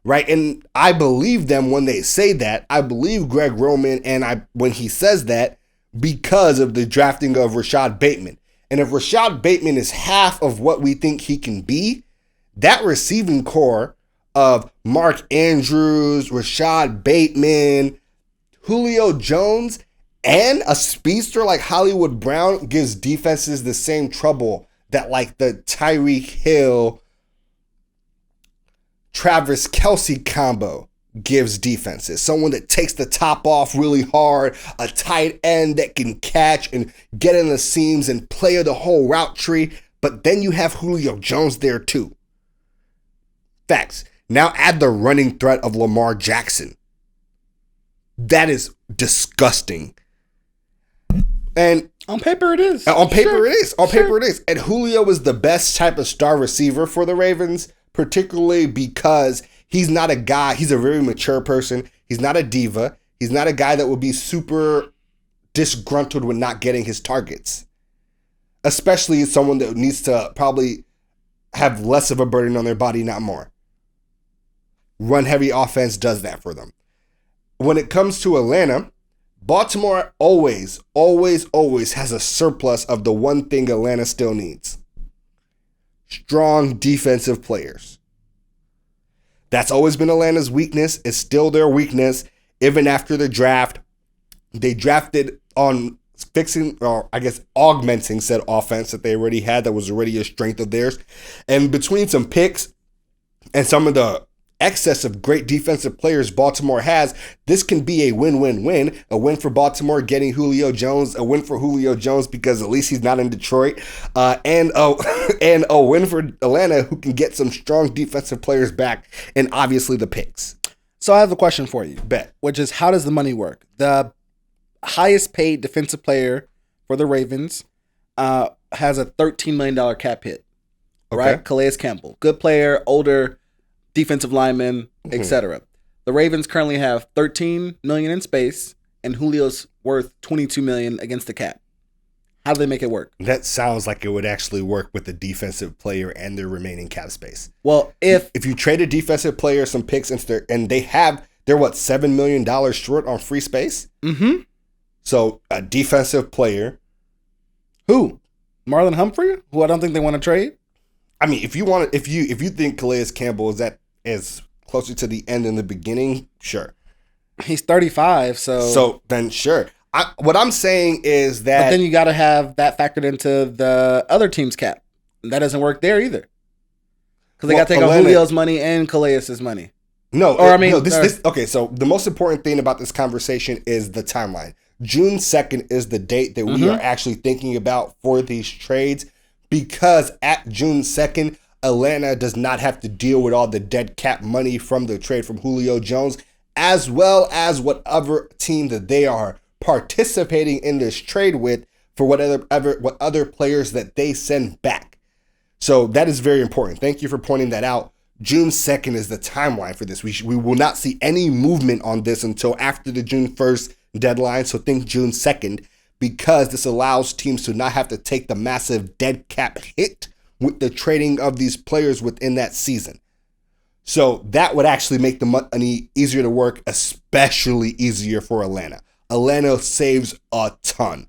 right? And I believe them when they say that. I believe Greg Roman when he says that because of the drafting of Rashad Bateman. And if Rashad Bateman is half of what we think he can be, that receiving core of Mark Andrews, Rashad Bateman, Julio Jones, and a speedster like Hollywood Brown gives defenses the same trouble that like the Tyreek Hill, Travis Kelce combo gives defenses. Someone that takes the top off really hard, a tight end that can catch and get in the seams and play the whole route tree. But then you have Julio Jones there too. Facts. Now add the running threat of Lamar Jackson. That is disgusting. And on paper it is. On paper it is. And Julio is the best type of star receiver for the Ravens, particularly because he's not a guy, he's a very mature person. He's not a diva. He's not a guy that would be super disgruntled with not getting his targets. Especially someone that needs to probably have less of a burden on their body, not more. Run heavy offense does that for them. When it comes to Atlanta, Baltimore always has a surplus of the one thing Atlanta still needs. Strong defensive players. That's always been Atlanta's weakness. It's still their weakness. Even after the draft, they drafted on fixing, or I guess augmenting said offense that they already had that was already a strength of theirs. And between some picks and some of the excess of great defensive players Baltimore has, this can be a win-win-win. A win for Baltimore getting Julio Jones, a win for Julio Jones because at least he's not in Detroit, and a win for Atlanta who can get some strong defensive players back, and obviously the picks. So I have a question for you. Bet. Which is, how does the money work? The highest paid defensive player for the Ravens has a $13 million cap hit, right? Calais Campbell. Good player, older defensive lineman, etc. The Ravens currently have $13 million in space, and Julio's worth $22 million against the cap. How do they make it work? That sounds like it would actually work with the defensive player and their remaining cap space. Well, if you trade a defensive player, some picks, and they're what, $7 million short on free space? Mm-hmm. So a defensive player. Who? Marlon Humphrey? Who I don't think they want to trade? I mean, if you think Calais Campbell is closer to the end than the beginning, sure. He's 35, so then sure. What I'm saying is that, but then you got to have that factored into the other team's cap. That doesn't work there either, because they got to take out Julio's money and Calais' money. No, Or I mean, okay. So the most important thing about this conversation is the timeline. June 2nd is the date that we are actually thinking about for these trades, because at June 2nd, Atlanta does not have to deal with all the dead cap money from the trade from Julio Jones, as well as whatever team that they are participating in this trade with for what other players that they send back. So that is very important. Thank you for pointing that out. June 2nd is the timeline for this. We will not see any movement on this until after the June 1st deadline. So think June 2nd, because this allows teams to not have to take the massive dead cap hit with the trading of these players within that season. So that would actually make the money easier to work, especially easier for Atlanta. Atlanta saves a ton.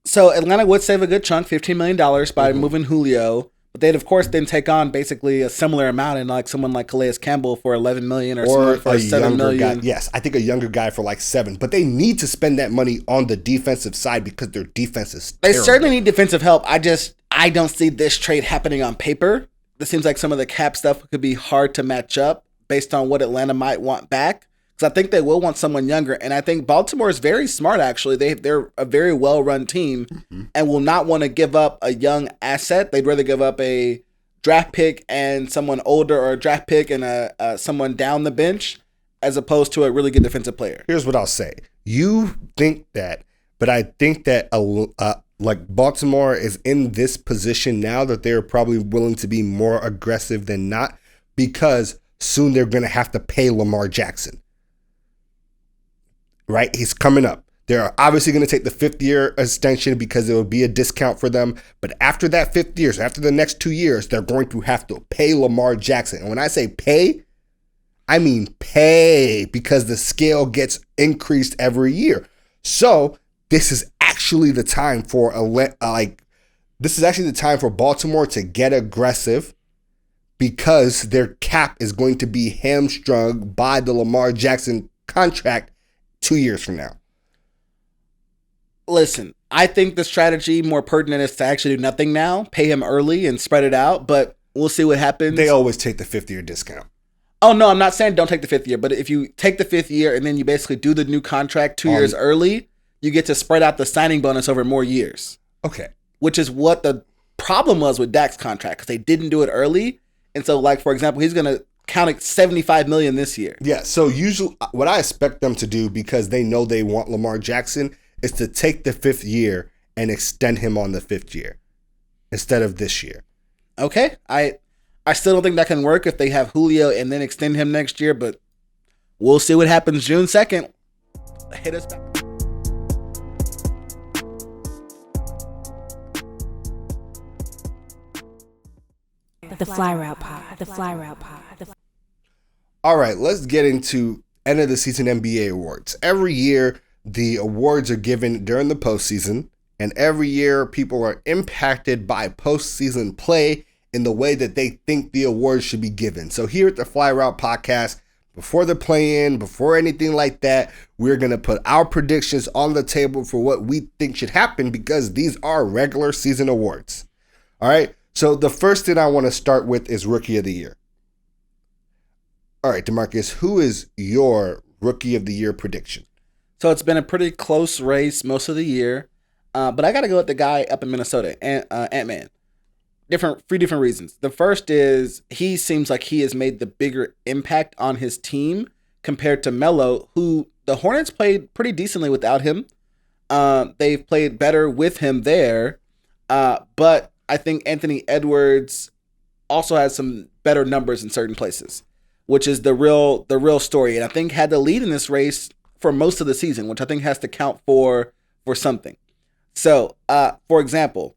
So Atlanta would save a good chunk, $15 million by moving Julio, but they'd of course then take on basically a similar amount in like someone like Calais Campbell for $11 million or someone for $7 million. Guy. Yes, I think a younger guy for like $7 million, but they need to spend that money on the defensive side because their defense is terrible. They certainly need defensive help. I don't see this trade happening on paper. This seems like some of the cap stuff could be hard to match up based on what Atlanta might want back. Because I think they will want someone younger. And I think Baltimore is very smart, actually. They're a very well-run team and will not want to give up a young asset. They'd rather give up a draft pick and someone older, or a draft pick and someone down the bench, as opposed to a really good defensive player. Here's what I'll say. You think that, but I think that like Baltimore is in this position now that they're probably willing to be more aggressive than not, because soon they're going to have to pay Lamar Jackson. Right? He's coming up. They're obviously going to take the 5th-year extension because it will be a discount for them. But after that 5th year, so after the next 2 years, they're going to have to pay Lamar Jackson. And when I say pay, I mean pay, because the scale gets increased every year. So this is actually the time for Baltimore to get aggressive, because their cap is going to be hamstrung by the Lamar Jackson contract 2 years from now. Listen, I think the strategy more pertinent is to actually do nothing now, pay him early and spread it out, but we'll see what happens. They always take the 5th-year discount. Oh, no, I'm not saying don't take the 5th year, but if you take the 5th year and then you basically do the new contract 2 years early, you get to spread out the signing bonus over more years. Okay. Which is what the problem was with Dak's contract, because they didn't do it early. And so, like, for example, he's going to count $75 million this year. Yeah, so usually what I expect them to do, because they know they want Lamar Jackson, is to take the 5th year and extend him on the 5th year instead of this year. Okay. I still don't think that can work if they have Julio and then extend him next year, but we'll see what happens June 2nd. Hit us back. The Fly Route Pod. The Fly Route Pod. All right, let's get into end of the season NBA awards. Every year, the awards are given during the postseason, and every year people are impacted by postseason play in the way that they think the awards should be given. So here at the Fly Route Podcast, before the play-in, before anything like that, we're going to put our predictions on the table for what we think should happen, because these are regular season awards. All right, so the first thing I want to start with is Rookie of the Year. All right, DeMarcus, who is your Rookie of the Year prediction? So it's been a pretty close race most of the year, but I got to go with the guy up in Minnesota, Ant-Man. Three different reasons. The first is he seems like he has made the bigger impact on his team compared to Melo, who the Hornets played pretty decently without him. They've played better with him there, but I think Anthony Edwards also has some better numbers in certain places, which is the real story. And I think had the lead in this race for most of the season, which I think has to count for something. So, for example,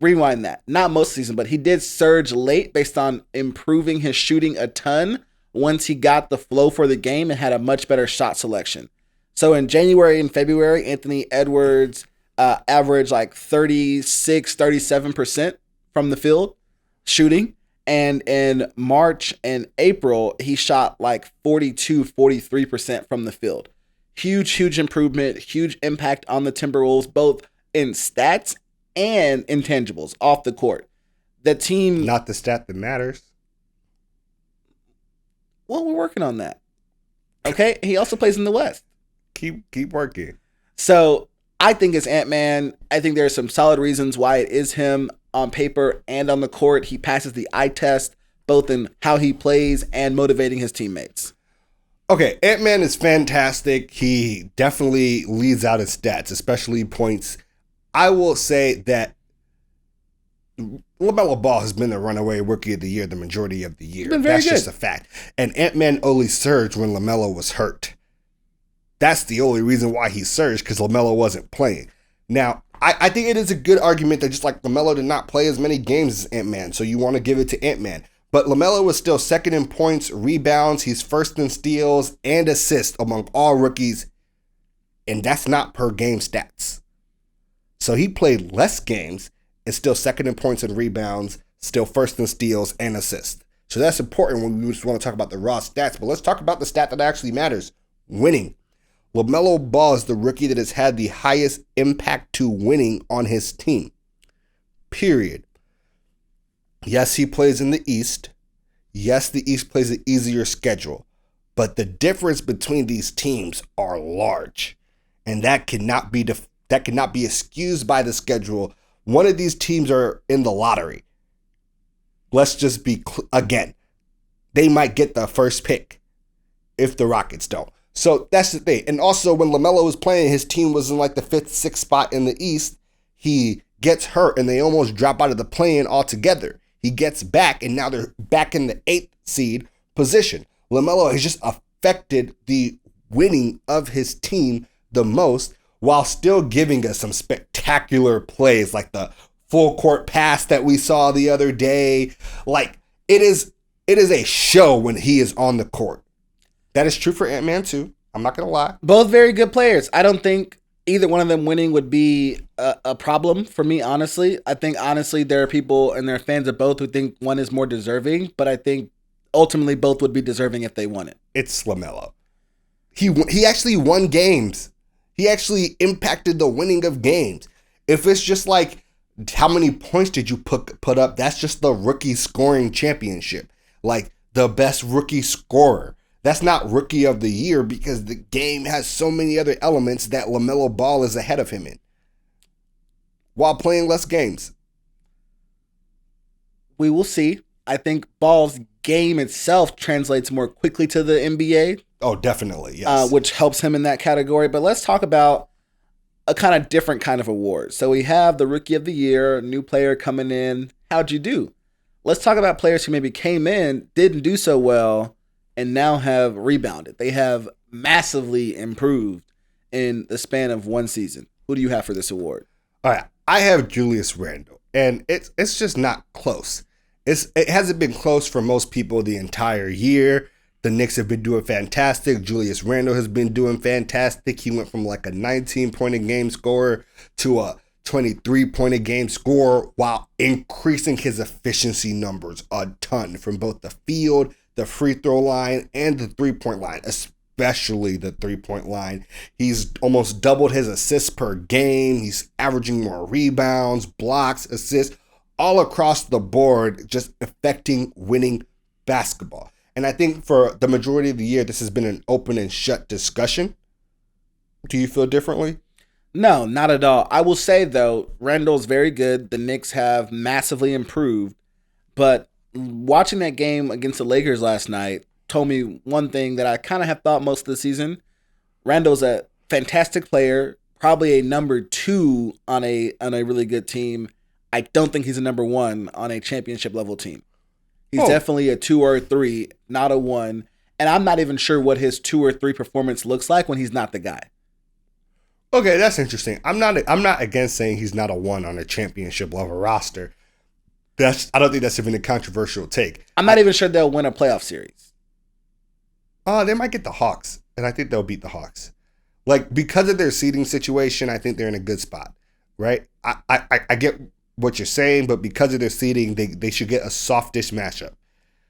rewind that. Not most of the season, but he did surge late based on improving his shooting a ton once he got the flow for the game and had a much better shot selection. So in January and February, Anthony Edwards averaged like 37% from the field shooting. And in March and April, he shot like 43% from the field. Huge improvement, huge impact on the Timberwolves, both in stats and intangibles off the court. the team. Not the stat that matters. Well, we're working on that. Okay, he also plays in the West. Keep working. So I think it's Ant-Man. I think there are some solid reasons why it is him on paper and on the court. He passes the eye test, both in how he plays and motivating his teammates. Okay, Ant-Man is fantastic. He definitely leads out his stats, especially points. I will say that LaMelo Ball has been the runaway rookie of the year the majority of the year. That's just a fact. And Ant-Man only surged when LaMelo was hurt. That's the only reason why he surged, because LaMelo wasn't playing. Now, I think it is a good argument that just like LaMelo did not play as many games as Ant-Man, so you want to give it to Ant-Man. But LaMelo was still second in points, rebounds, he's first in steals, and assists among all rookies. And that's not per game stats. So he played less games and still second in points and rebounds, still first in steals and assists. So that's important when we just want to talk about the raw stats. But let's talk about the stat that actually matters, winning. LaMelo Ball is the rookie that has had the highest impact to winning on his team. Period. Yes, he plays in the East. Yes, the East plays an easier schedule. But the difference between these teams are large. And that cannot be excused by the schedule. One of these teams are in the lottery. Let's just be, again, they might get the first pick if the Rockets don't. So that's the thing. And also when LaMelo was playing, his team was in like the 5th, 6th spot in the East. He gets hurt and they almost drop out of the play-in altogether. He gets back and now they're back in the 8th seed position. LaMelo has just affected the winning of his team the most while still giving us some spectacular plays like the full court pass that we saw the other day. Like it is a show when he is on the court. That is true for Ant-Man too. I'm not going to lie. Both very good players. I don't think either one of them winning would be a problem for me, honestly. I think, honestly, there are people and there are fans of both who think one is more deserving, but I think ultimately both would be deserving if they won it. It's LaMelo. He actually won games. He actually impacted the winning of games. If it's just like, how many points did you put up? That's just the rookie scoring championship. Like the best rookie scorer. That's not rookie of the year because the game has so many other elements that LaMelo Ball is ahead of him in while playing less games. We will see. I think Ball's game itself translates more quickly to the NBA. Oh, definitely, yes. Which helps him in that category. But let's talk about a kind of different kind of award. So we have the Rookie of the Year, new player coming in. How'd you do? Let's talk about players who maybe came in, didn't do so well, and now have rebounded. They have massively improved in the span of one season. Who do you have for this award? All right, I have Julius Randle, and it's just not close. It hasn't been close for most people the entire year. The Knicks have been doing fantastic. Julius Randle has been doing fantastic. He went from like a 19-point-a-game scorer to a 23-point-a-game scorer while increasing his efficiency numbers a ton from both the field, the free throw line, and the three-point line, especially the three-point line. He's almost doubled his assists per game. He's averaging more rebounds, blocks, assists, all across the board, just affecting winning basketball. And I think for the majority of the year, this has been an open and shut discussion. Do you feel differently? No, not at all. I will say, though, Randall's very good. The Knicks have massively improved. But watching that game against the Lakers last night told me one thing that I kind of have thought most of the season. Randall's a fantastic player, probably a number 2 on a really good team. I don't think he's a number 1 on a championship level team. He's definitely a 2 or a 3, not a 1. And I'm not even sure what his 2 or 3 performance looks like when he's not the guy. Okay, that's interesting. I'm not against saying he's not a 1 on a championship level roster. I don't think that's even a controversial take. I'm not even sure they'll win a playoff series. They might get the Hawks, and I think they'll beat the Hawks. Like, because of their seeding situation, I think they're in a good spot, right? I get what you're saying, but because of their seeding, they should get a softish matchup.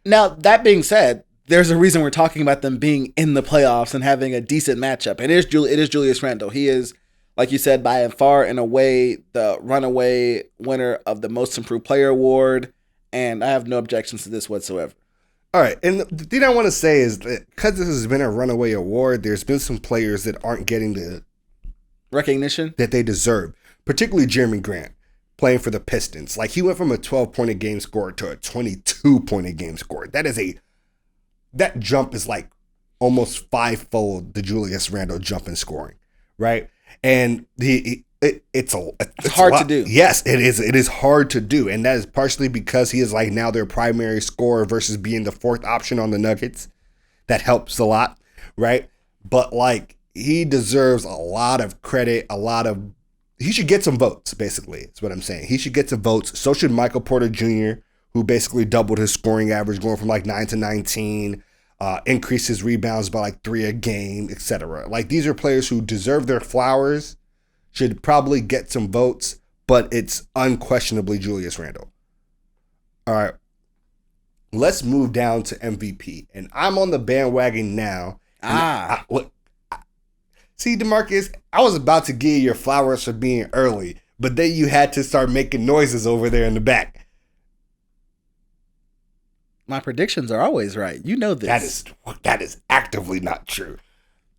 Now, that being said, there's a reason we're talking about them being in the playoffs and having a decent matchup. And it is Julius Randle. He is, like you said, by far and away the runaway winner of the Most Improved Player Award. and I have no objections to this whatsoever. All right, and the thing I want to say is that because this has been a runaway award, there's been some players that aren't getting the recognition that they deserve, particularly Jeremy Grant, playing for the Pistons. Like, he went from a 12-point-a-game scorer to a 22-point-a-game scorer. That jump is like almost fivefold the Julius Randle jump in scoring, right? And it's hard to do. Yes, it is. It is hard to do, and that is partially because he is like now their primary scorer versus being the fourth option on the Nuggets. That helps a lot, right? But like, he deserves a lot of credit. He should get some votes. Basically, is what I'm saying. He should get some votes. So should Michael Porter Jr., who basically doubled his scoring average, going from like 9 to 19. Increased his rebounds by like 3 a game, etc. Like, these are players who deserve their flowers. Should probably get some votes, but it's unquestionably Julius Randle. All right. Let's move down to MVP. And I'm on the bandwagon now. See, DeMarcus, I was about to give you your flowers for being early, but then you had to start making noises over there in the back. My predictions are always right. You know this. That is actively not true.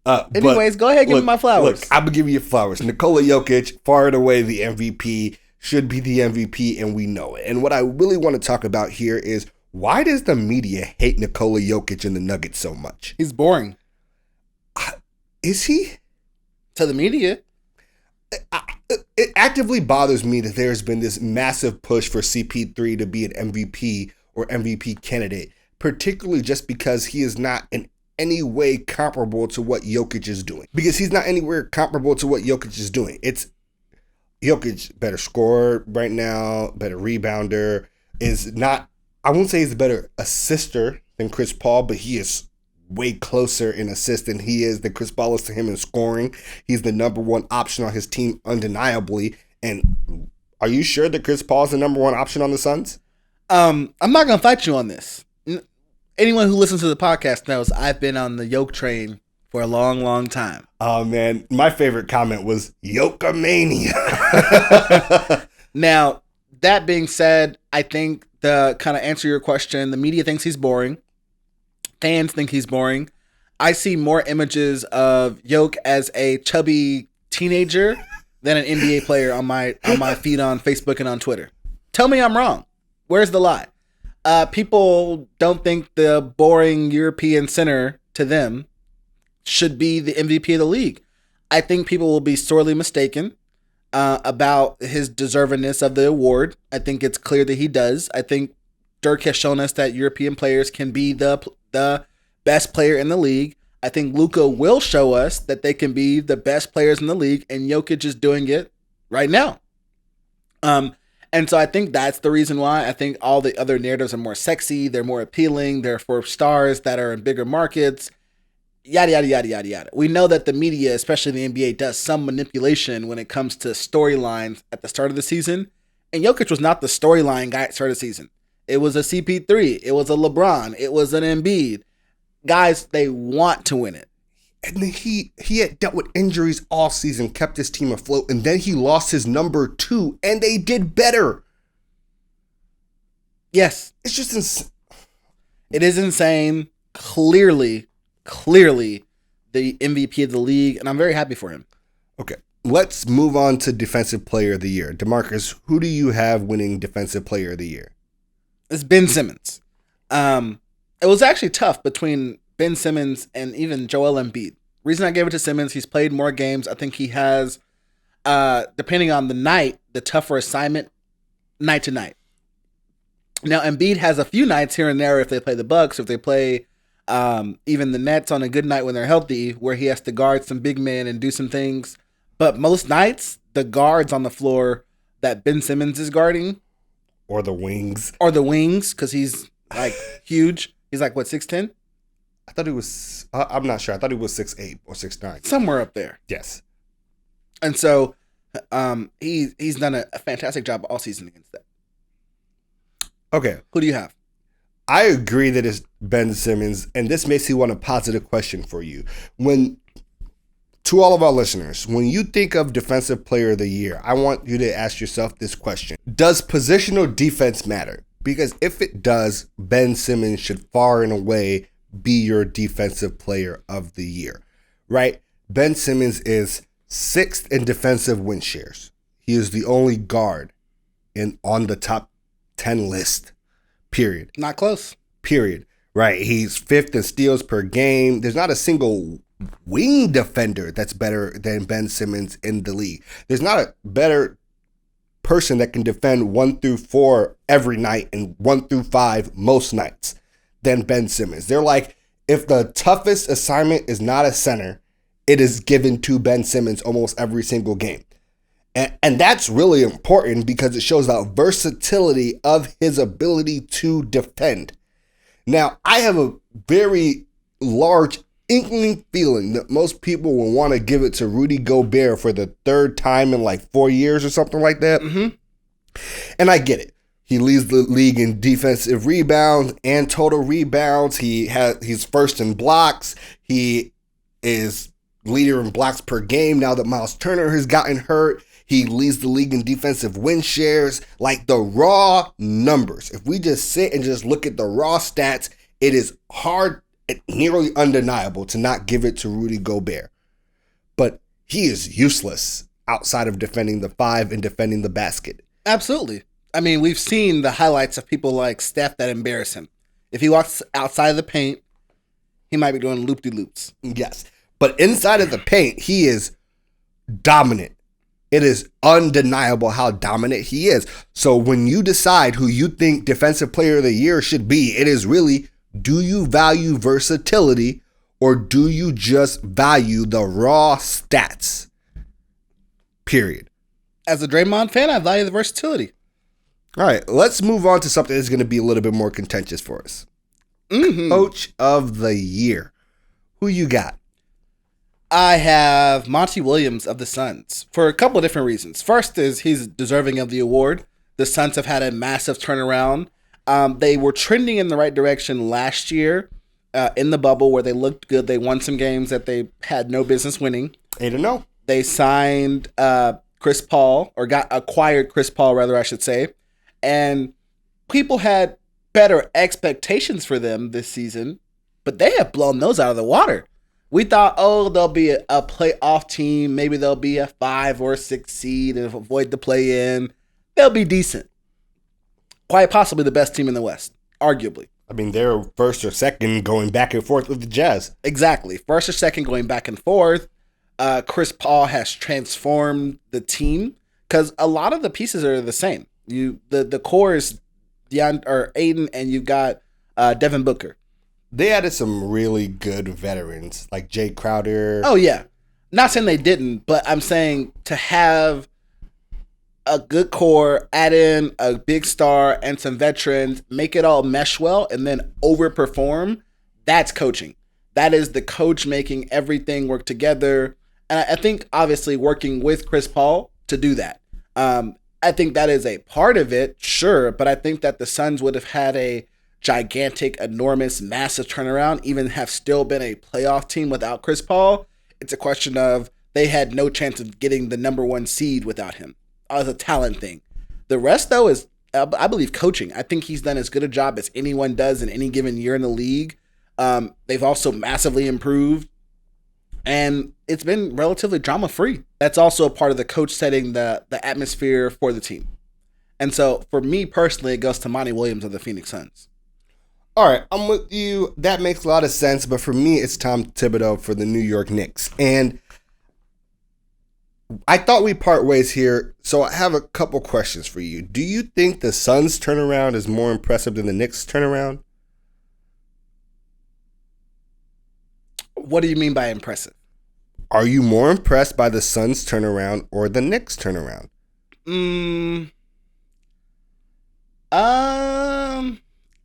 Anyways, go ahead and give me my flowers. Look, I'm going to give you your flowers. Nikola Jokic, far and away the MVP, should be the MVP, and we know it. And what I really want to talk about here is, why does the media hate Nikola Jokic and the Nuggets so much? He's boring. Is he? To the media. It actively bothers me that there's been this massive push for CP3 to be an MVP or MVP candidate, particularly just because he is not in any way comparable to what Jokic is doing. Because he's not anywhere comparable to what Jokic is doing. It's Jokic, better scorer right now, better rebounder, I won't say he's a better assister than Chris Paul, but he is way closer in assist than Chris Paul is to him in scoring. He's the number one option on his team, undeniably. And are you sure that Chris Paul is the number one option on the Suns? I'm not going to fight you on this. Anyone who listens to the podcast knows I've been on the Yoke train for a long, long time. Oh, man. My favorite comment was Yokamania. Now, that being said, I think to kind of answer your question, the media thinks he's boring. Fans think he's boring. I see more images of Yoke as a chubby teenager than an NBA player on my feed on Facebook and on Twitter. Tell me I'm wrong. Where's the lie? People don't think the boring European center to them should be the MVP of the league. I think people will be sorely mistaken about his deservedness of the award. I think it's clear that he does. I think Dirk has shown us that European players can be the best player in the league. I think Luka will show us that they can be the best players in the league, and Jokic is doing it right now. And so I think that's the reason why. I think all the other narratives are more sexy, they're more appealing, they're for stars that are in bigger markets, yada, yada, yada, yada, yada. We know that the media, especially the NBA, does some manipulation when it comes to storylines at the start of the season. And Jokic was not the storyline guy at the start of the season. It was a CP3. It was a LeBron. It was an Embiid. Guys, they want to win it. And he had dealt with injuries all season, kept his team afloat, and then he lost his number 2, and they did better. Yes. It's just insane. It is insane. Clearly, the MVP of the league, and I'm very happy for him. Okay, let's move on to Defensive Player of the Year. DeMarcus, who do you have winning Defensive Player of the Year? It's Ben Simmons. It was actually tough between Ben Simmons and even Joel Embiid. Reason I gave it to Simmons, he's played more games. I think he has, depending on the night, the tougher assignment night to night. Now, Embiid has a few nights here and there if they play the Bucks, if they play even the Nets on a good night when they're healthy, where he has to guard some big men and do some things. But most nights, the guards on the floor that Ben Simmons is guarding. Or the wings, because he's like huge. He's like, what, 6'10"? I thought he was, I'm not sure. I thought he was 6'8" or 6'9". Somewhere up there. Yes. And so he's done a fantastic job all season against that. Okay. Who do you have? I agree that it's Ben Simmons, and this makes me want to posit a question for you. To all of our listeners, when you think of Defensive Player of the Year, I want you to ask yourself this question. Does positional defense matter? Because if it does, Ben Simmons should far and away be your defensive player of the year, right? Ben Simmons is 6th in defensive win shares. He is the only guard on the top 10 list, period. Not close. Period. Right. He's 5th in steals per game. There's not a single wing defender that's better than Ben Simmons in the league. There's not a better person that can defend 1 through 4 every night and 1 through 5 most nights than Ben Simmons. They're like, if the toughest assignment is not a center, it is given to Ben Simmons almost every single game. And that's really important because it shows the versatility of his ability to defend. Now, I have a very large inkling feeling that most people will want to give it to Rudy Gobert for the 3rd time in like 4 years or something like that. Mm-hmm. And I get it. He leads the league in defensive rebounds and total rebounds. He's 1st in blocks. He is leader in blocks per game now that Miles Turner has gotten hurt. He leads the league in defensive win shares. Like the raw numbers, if we just sit and just look at the raw stats, it is hard, nearly undeniable to not give it to Rudy Gobert. But he is useless outside of defending the 5 and defending the basket. Absolutely. I mean, we've seen the highlights of people like Steph that embarrass him. If he walks outside of the paint, he might be doing loop-de-loops. Yes. But inside of the paint, he is dominant. It is undeniable how dominant he is. So when you decide who you think Defensive Player of the Year should be, it is really, do you value versatility or do you just value the raw stats? Period. As a Draymond fan, I value the versatility. All right, let's move on to something that's going to be a little bit more contentious for us. Mm-hmm. Coach of the Year. Who you got? I have Monty Williams of the Suns for a couple of different reasons. First is he's deserving of the award. The Suns have had a massive turnaround. They were trending in the right direction last year in the bubble where they looked good. They won some games that they had no business winning. 8-0. They signed Chris Paul, or acquired Chris Paul, rather, I should say. And people had better expectations for them this season, but they have blown those out of the water. We thought, they'll be a playoff team. Maybe they'll be a 5 or 6 seed and avoid the play-in. They'll be decent. Quite possibly the best team in the West, arguably. I mean, they're 1st or 2nd going back and forth with the Jazz. Exactly. 1st or 2nd going back and forth. Chris Paul has transformed the team because a lot of the pieces are the same. The core is Aiden, and you've got Devin Booker. They added some really good veterans like Jay Crowder. Oh, yeah. Not saying they didn't, but I'm saying to have a good core, add in a big star and some veterans, make it all mesh well, and then overperform, that's coaching. That is the coach making everything work together. And I think, obviously, working with Chris Paul to do that. I think that is a part of it, sure, but I think that the Suns would have had a gigantic, enormous, massive turnaround, even have still been a playoff team without Chris Paul. It's a question of they had no chance of getting the number 1 seed without him. As a talent thing. The rest, though, is, I believe, coaching. I think he's done as good a job as anyone does in any given year in the league. They've also massively improved, and it's been relatively drama-free. That's also a part of the coach setting the atmosphere for the team. And so, for me personally, it goes to Monty Williams of the Phoenix Suns. All right, I'm with you. That makes a lot of sense. But for me, it's Tom Thibodeau for the New York Knicks. And I thought we'd part ways here, so I have a couple questions for you. Do you think the Suns' turnaround is more impressive than the Knicks' turnaround? What do you mean by impressive? Are you more impressed by the Suns' turnaround or the Knicks' turnaround?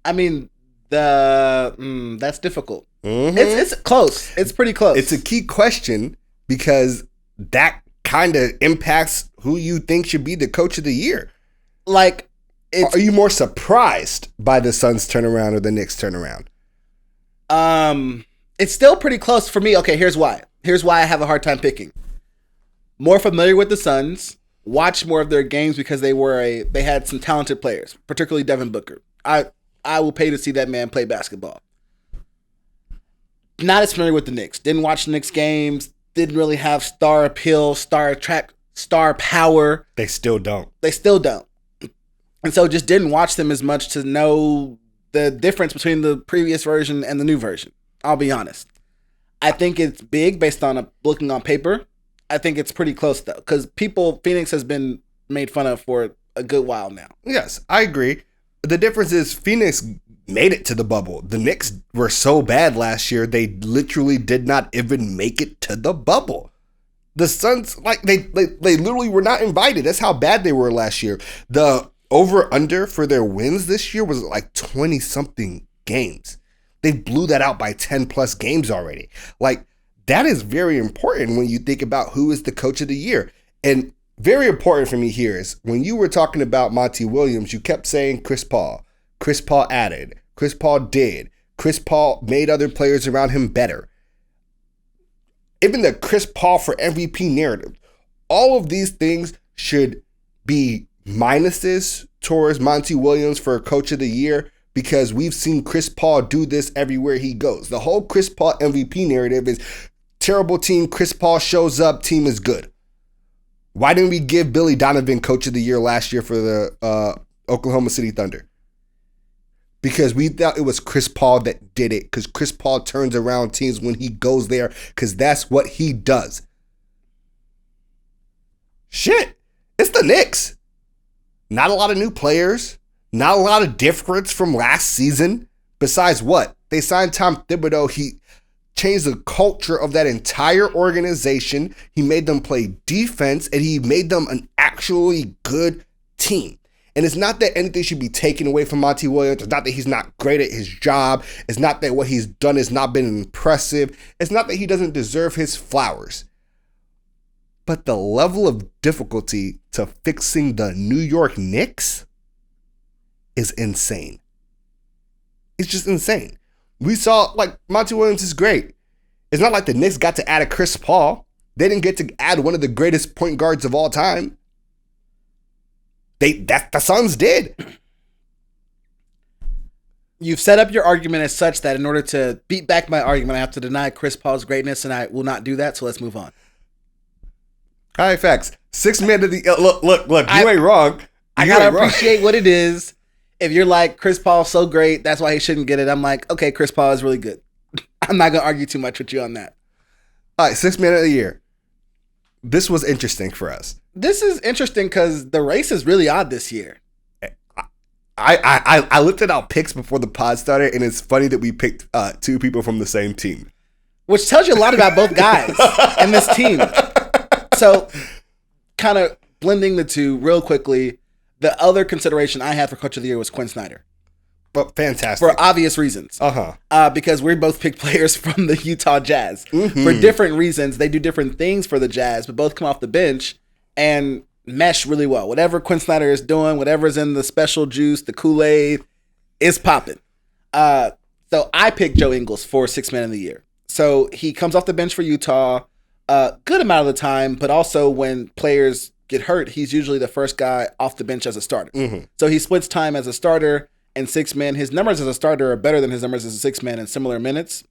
I mean, that's difficult. Mm-hmm. It's close. It's pretty close. It's a key question because that kind of impacts who you think should be the coach of the year. Like, are you more surprised by the Suns' turnaround or the Knicks' turnaround? It's still pretty close for me. Okay, here's why. Here's why I have a hard time picking. More familiar with the Suns. Watch more of their games because they had some talented players, particularly Devin Booker. I will pay to see that man play basketball. Not as familiar with the Knicks. Didn't watch the Knicks games. Didn't really have star appeal, star power. They still don't. And so just didn't watch them as much to know the difference between the previous version and the new version. I'll be honest. I think it's big based on looking on paper. I think it's pretty close though, because Phoenix has been made fun of for a good while now. Yes, I agree. The difference is Phoenix made it to the bubble. The Knicks were so bad last year, they literally did not even make it to the bubble. The Suns, they literally were not invited. That's how bad they were last year. The over-under for their wins this year was like 20-something games. They blew that out by 10-plus games already. That is very important when you think about who is the coach of the year. And very important for me here is when you were talking about Monty Williams, you kept saying Chris Paul. Chris Paul added. Chris Paul did. Chris Paul made other players around him better. Even the Chris Paul for MVP narrative. All of these things should be minuses towards Monty Williams for Coach of the Year because we've seen Chris Paul do this everywhere he goes. The whole Chris Paul MVP narrative is terrible team, Chris Paul shows up, team is good. Why didn't we give Billy Donovan Coach of the Year last year for the Oklahoma City Thunder? Because we thought it was Chris Paul that did it, because Chris Paul turns around teams when he goes there, because that's what he does. Shit, it's the Knicks. Not a lot of new players. Not a lot of difference from last season. Besides what? They signed Tom Thibodeau. He changed the culture of that entire organization. He made them play defense, and he made them an actually good team. And it's not that anything should be taken away from Monty Williams. It's not that he's not great at his job. It's not that what he's done has not been impressive. It's not that he doesn't deserve his flowers. But the level of difficulty to fixing the New York Knicks is insane. It's just insane. We saw, Monty Williams is great. It's not like the Knicks got to add a Chris Paul. They didn't get to add one of the greatest point guards of all time. The Suns did. You've set up your argument as such that in order to beat back my argument, I have to deny Chris Paul's greatness, and I will not do that, so let's move on. All right, facts. 6 men of the... Look, you ain't wrong. I gotta appreciate what it is. If you're like, Chris Paul's so great, that's why he shouldn't get it. I'm like, okay, Chris Paul is really good. I'm not gonna argue too much with you on that. All right, 6 men of the year. This was interesting for us. This is interesting because the race is really odd this year. I looked at our picks before the pod started, and it's funny that we picked 2 people from the same team. Which tells you a lot about both guys and this team. So, kind of blending the two real quickly, the other consideration I had for Coach of the Year was Quinn Snyder. But fantastic. For obvious reasons. Because we both picked players from the Utah Jazz. Mm-hmm. For different reasons. They do different things for the Jazz, but both come off the bench and mesh really well. Whatever Quinn Snyder is doing, whatever's in the special juice, the Kool-Aid, is popping. So I picked Joe Ingles for 6 Man of the Year. So he comes off the bench for Utah a good amount of the time, but also when players get hurt, he's usually the first guy off the bench as a starter. Mm-hmm. So he splits time as a starter and 6 man. His numbers as a starter are better than his numbers as a 6 man in similar minutes,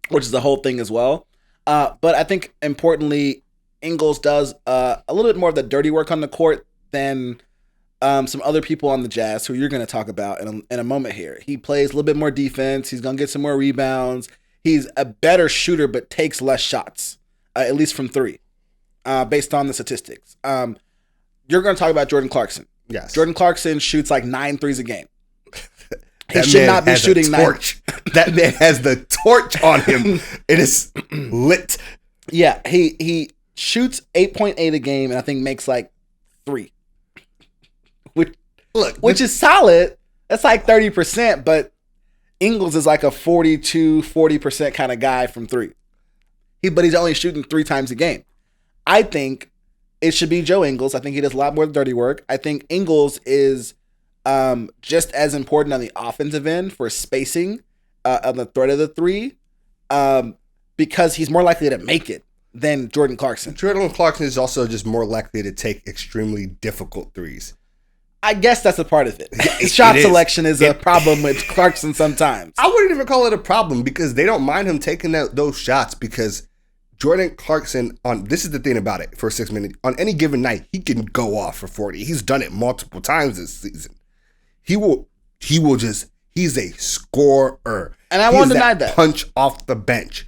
which is the whole thing as well. But I think importantly, Ingles does a little bit more of the dirty work on the court than some other people on the Jazz who you're going to talk about in a moment here. He plays a little bit more defense. He's going to get some more rebounds. He's a better shooter, but takes less shots, at least from 3, based on the statistics. You're going to talk about Jordan Clarkson. Yes. Jordan Clarkson shoots like 9 threes a game. He should not be shooting 9. That man has the torch on him. It is lit. Yeah, he shoots 8.8 a game and I think makes like 3. Which is solid. That's like 30%, but Ingles is like a 40% kind of guy from 3. But he's only shooting 3 times a game. I think it should be Joe Ingles. I think he does a lot more dirty work. I think Ingles is just as important on the offensive end for spacing on the threat of the 3 because he's more likely to make it than Jordan Clarkson. Jordan Clarkson is also just more likely to take extremely difficult threes. I guess that's a part of it. Shot selection is a problem with Clarkson sometimes. I wouldn't even call it a problem because they don't mind him taking those shots because Jordan Clarkson, this is the thing about it for a 6 minute, on any given night, he can go off for 40. He's done it multiple times this season. He's a scorer. And I won't deny that. Punch off the bench.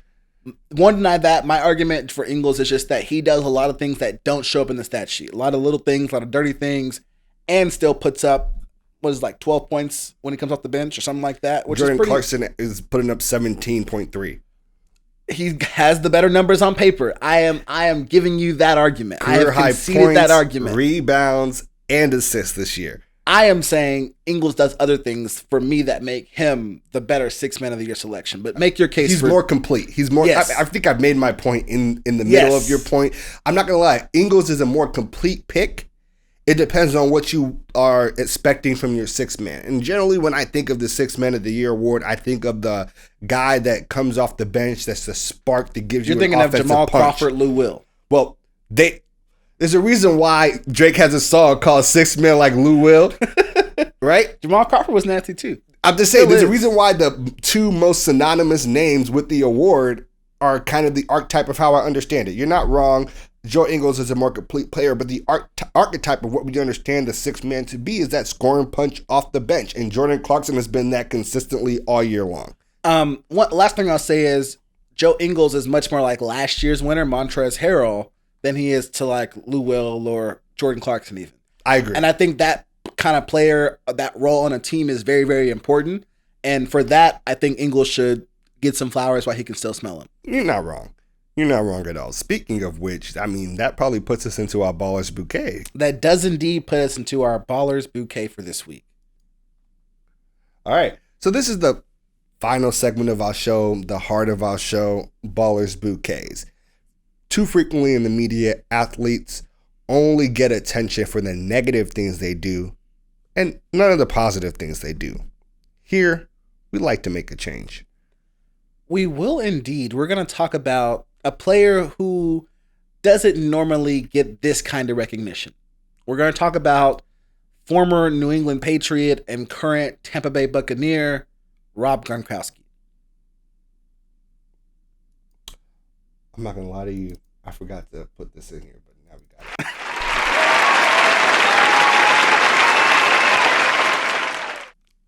Won't deny that. My argument for Ingles is just that he does a lot of things that don't show up in the stat sheet. A lot of little things, a lot of dirty things, and still puts up, 12 points when he comes off the bench or something like that. Jordan Clarkson is putting up 17.3. He has the better numbers on paper. I am giving you that argument. Career I have conceded points, that argument. Rebounds, and assists this year. I am saying Ingles does other things for me that make him the better 6 man of the year selection. But make your case. He's more complete. He's more. Yes. I think I've made my point in the middle of your point. I'm not gonna lie. Ingles is a more complete pick. It depends on what you are expecting from your 6 man. And generally, when I think of the 6 man of the year award, I think of the guy that comes off the bench. That's the spark that gives you. You're thinking an of Jamal punch. Crawford, Lou Will. Well, there's a reason why Drake has a song called 6 Men like Lou Will, right? Jamal Crawford was nasty too. I'm just saying, there's a reason why the two most synonymous names with the award are kind of the archetype of how I understand it. You're not wrong. Joe Ingles is a more complete player, but the archetype of what we understand the 6 man to be is that scoring punch off the bench. And Jordan Clarkson has been that consistently all year long. Last thing I'll say is Joe Ingles is much more like last year's winner, Montrezl Harrell, than he is to like Lou Will or Jordan Clarkson even. I agree. And I think that kind of player, that role on a team is very, very important. And for that, I think Ingles should get some flowers while he can still smell them. You're not wrong. You're not wrong at all. Speaking of which, I mean, that probably puts us into our Ballers Bouquet. That does indeed put us into our Ballers Bouquet for this week. All right. So this is the final segment of our show, the heart of our show, Ballers Bouquets. Too frequently in the media, athletes only get attention for the negative things they do and none of the positive things they do. Here, we like to make a change. We will indeed. We're going to talk about a player who doesn't normally get this kind of recognition. We're going to talk about former New England Patriot and current Tampa Bay Buccaneer, Rob Gronkowski. I'm not going to lie to you. I forgot to put this in here, but now we got it.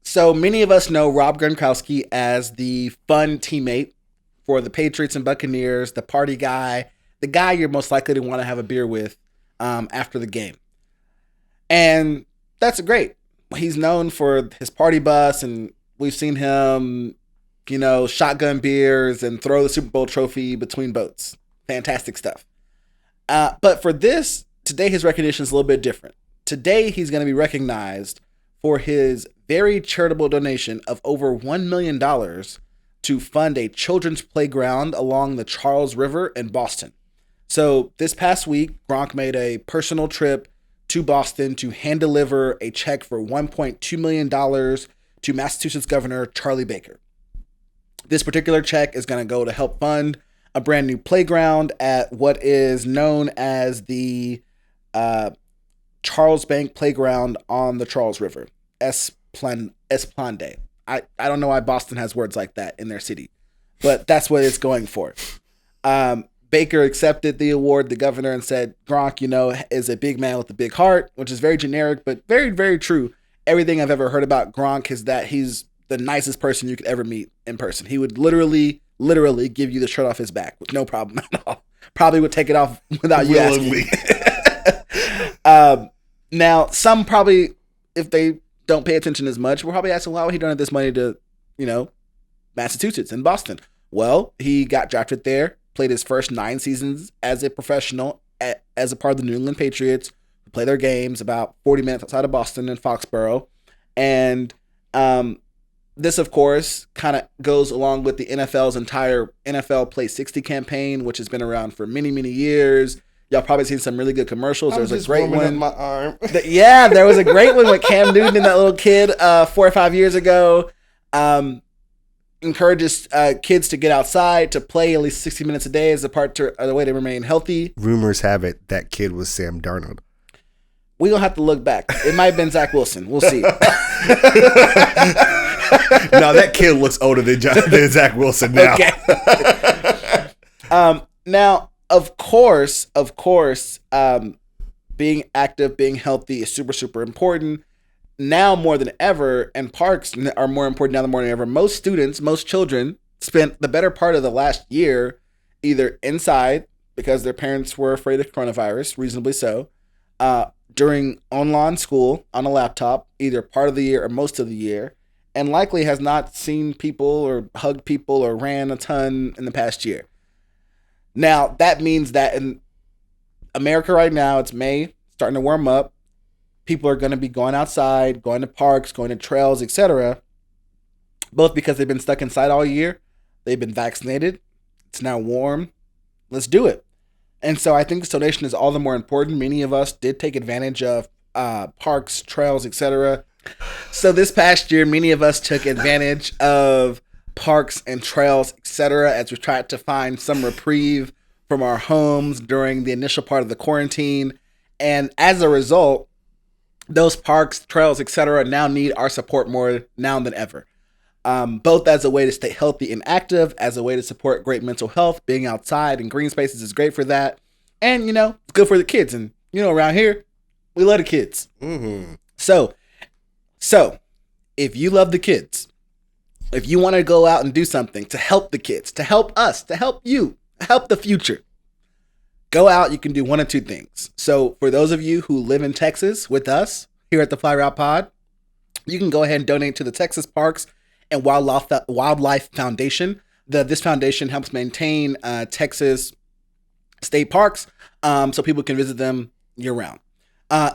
So many of us know Rob Gronkowski as the fun teammate for the Patriots and Buccaneers, the party guy, the guy you're most likely to want to have a beer with after the game. And that's great. He's known for his party bus, and we've seen him, shotgun beers and throw the Super Bowl trophy between boats. Fantastic stuff. But for this, today his recognition is a little bit different. Today he's going to be recognized for his very charitable donation of over $1 million to fund a children's playground along the Charles River in Boston. So this past week, Gronk made a personal trip to Boston to hand deliver a check for $1.2 million to Massachusetts Governor Charlie Baker. This particular check is going to go to help fund a brand new playground at what is known as the Charles Bank Playground on the Charles River, Esplanade. I don't know why Boston has words like that in their city, but that's what it's going for. Baker accepted the award, the governor, and said, Gronk, is a big man with a big heart, which is very generic, but very, very true. Everything I've ever heard about Gronk is that he's the nicest person you could ever meet in person. He would literally give you the shirt off his back with no problem at all. Probably would take it off without you asking. Now, some probably, if they don't pay attention as much, we're probably asking, why would he donate this money to, Massachusetts and Boston? Well, he got drafted there, played his first 9 seasons as a professional, as a part of the New England Patriots, who play their games about 40 minutes outside of Boston in Foxborough. And this, of course, kind of goes along with the NFL's entire NFL Play 60 campaign, which has been around for many, many years. Y'all probably seen some really good commercials. There's a great one. My arm. There was a great one with Cam Newton and that little kid 4 or 5 years ago. Encourages kids to get outside, to play at least 60 minutes a day as a part of the way to remain healthy. Rumors have it that kid was Sam Darnold. We gonna have to look back. It might have been Zach Wilson. We'll see. No, that kid looks older than Zach Wilson now. Okay. Now, of course, being active, being healthy is super, super important. Now more than ever, and parks are more important now more than ever. Most students, most children spent the better part of the last year either inside because their parents were afraid of coronavirus, reasonably so, during online school on a laptop, either part of the year or most of the year, and likely has not seen people or hugged people or ran a ton in the past year. Now, that means that in America right now, it's May, starting to warm up. People are going to be going outside, going to parks, going to trails, etc. Both because they've been stuck inside all year. They've been vaccinated. It's now warm. Let's do it. And so I think this donation is all the more important. Many of us did take advantage of parks, trails, etc. So this past year, many of us took advantage of parks and trails, etc. as we tried to find some reprieve from our homes during the initial part of the quarantine. And as a result, those parks, trails, etc. now need our support more now than ever. Both as a way to stay healthy and active, as a way to support great mental health. Being outside in green spaces is great for that. And, it's good for the kids. And, around here, we love the kids. Mm-hmm. So, if you love the kids, if you want to go out and do something to help the kids, to help us, to help you, help the future, go out. You can do one of two things. So for those of you who live in Texas with us here at the Fly Route Pod, you can go ahead and donate to the Texas Parks and Wildlife Foundation. This foundation helps maintain Texas state parks so people can visit them year round.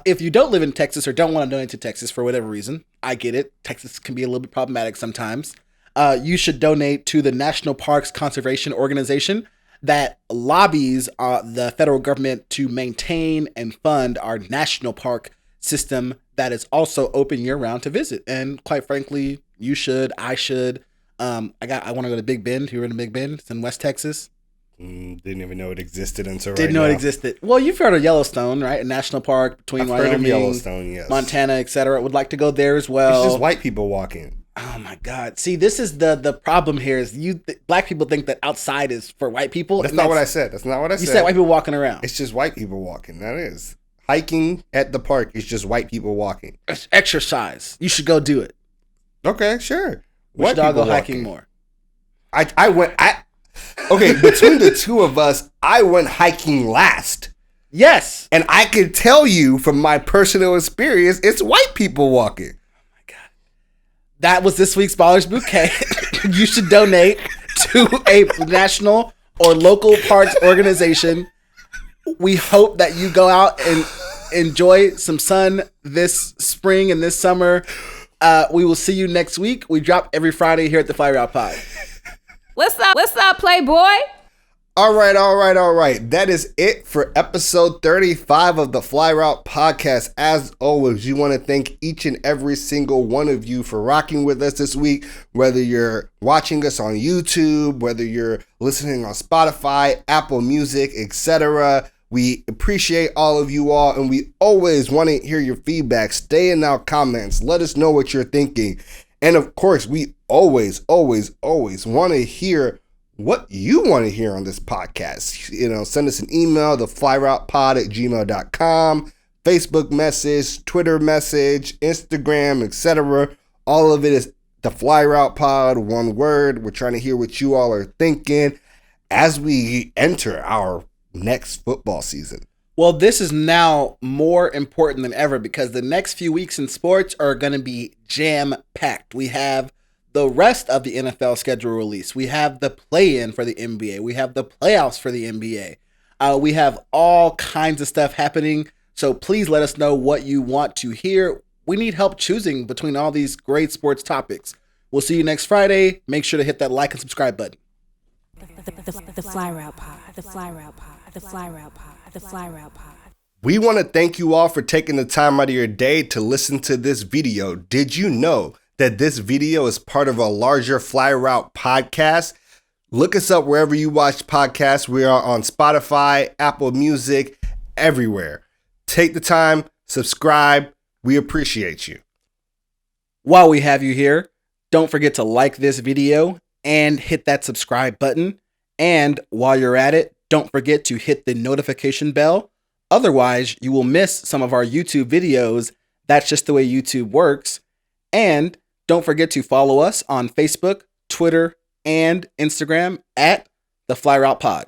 If you don't live in Texas or don't want to donate to Texas for whatever reason, I get it. Texas can be a little bit problematic sometimes. You should donate to the National Parks Conservation Organization that lobbies the federal government to maintain and fund our national park system that is also open year round to visit. And quite frankly, you should, I should. I want to go to Big Bend. You were in Big Bend. It's in West Texas. Didn't even know it existed until Didn't know it existed. Well, you've heard of Yellowstone, right? A national park between Wyoming, heard of Yellowstone, yes. Montana, etc. Would like to go there as well. It's just white people walking. Oh my God! See, this is the problem here. Is black people think that outside is for white people? That's not what I said. That's not what I said. You said white people walking around. It's just white people walking. That is hiking at the park. It's just white people walking. It's exercise. You should go do it. Okay, sure. We should all go hiking more. Okay, between the two of us, I went hiking last. Yes. And I can tell you from my personal experience, it's white people walking. Oh my God. That was this week's Ballers Bouquet. You should donate to a national or local parks organization. We hope that you go out and enjoy some sun this spring and this summer. We will see you next week. We drop every Friday here at the Fly Route Pod. What's up, Playboy? All right. That is it for episode 35 of the Fly Route Podcast. As always, we want to thank each and every single one of you for rocking with us this week, whether you're watching us on YouTube, whether you're listening on Spotify, Apple Music, etc. We appreciate all of you all, and we always want to hear your feedback. Stay in our comments. Let us know what you're thinking. And of course, we always want to hear what you want to hear on this podcast. Send us an email, theflyroutepod@gmail.com, Facebook message, Twitter message, Instagram, etc. All of it is the Fly Route Pod, one word. We're trying to hear what you all are thinking as we enter our next football season. Well, this is now more important than ever because the next few weeks in sports are going to be jam-packed. We have the rest of the NFL schedule release. We have the play-in for the NBA. We have the playoffs for the NBA. We have all kinds of stuff happening. So please let us know what you want to hear. We need help choosing between all these great sports topics. We'll see you next Friday. Make sure to hit that like and subscribe button. The Fly Route Pod. The Fly Route Pod. The Fly Route Pod. The Fly Route Pod. We want to thank you all for taking the time out of your day to listen to this video. Did you know that this video is part of a larger Fly Route podcast? Look us up wherever you watch podcasts. We are on Spotify, Apple Music, everywhere. Take the time, subscribe. We appreciate you. While we have you here, don't forget to like this video and hit that subscribe button. And while you're at it, don't forget to hit the notification bell. Otherwise, you will miss some of our YouTube videos. That's just the way YouTube works. And don't forget to follow us on Facebook, Twitter, and Instagram at The Fly Route Pod.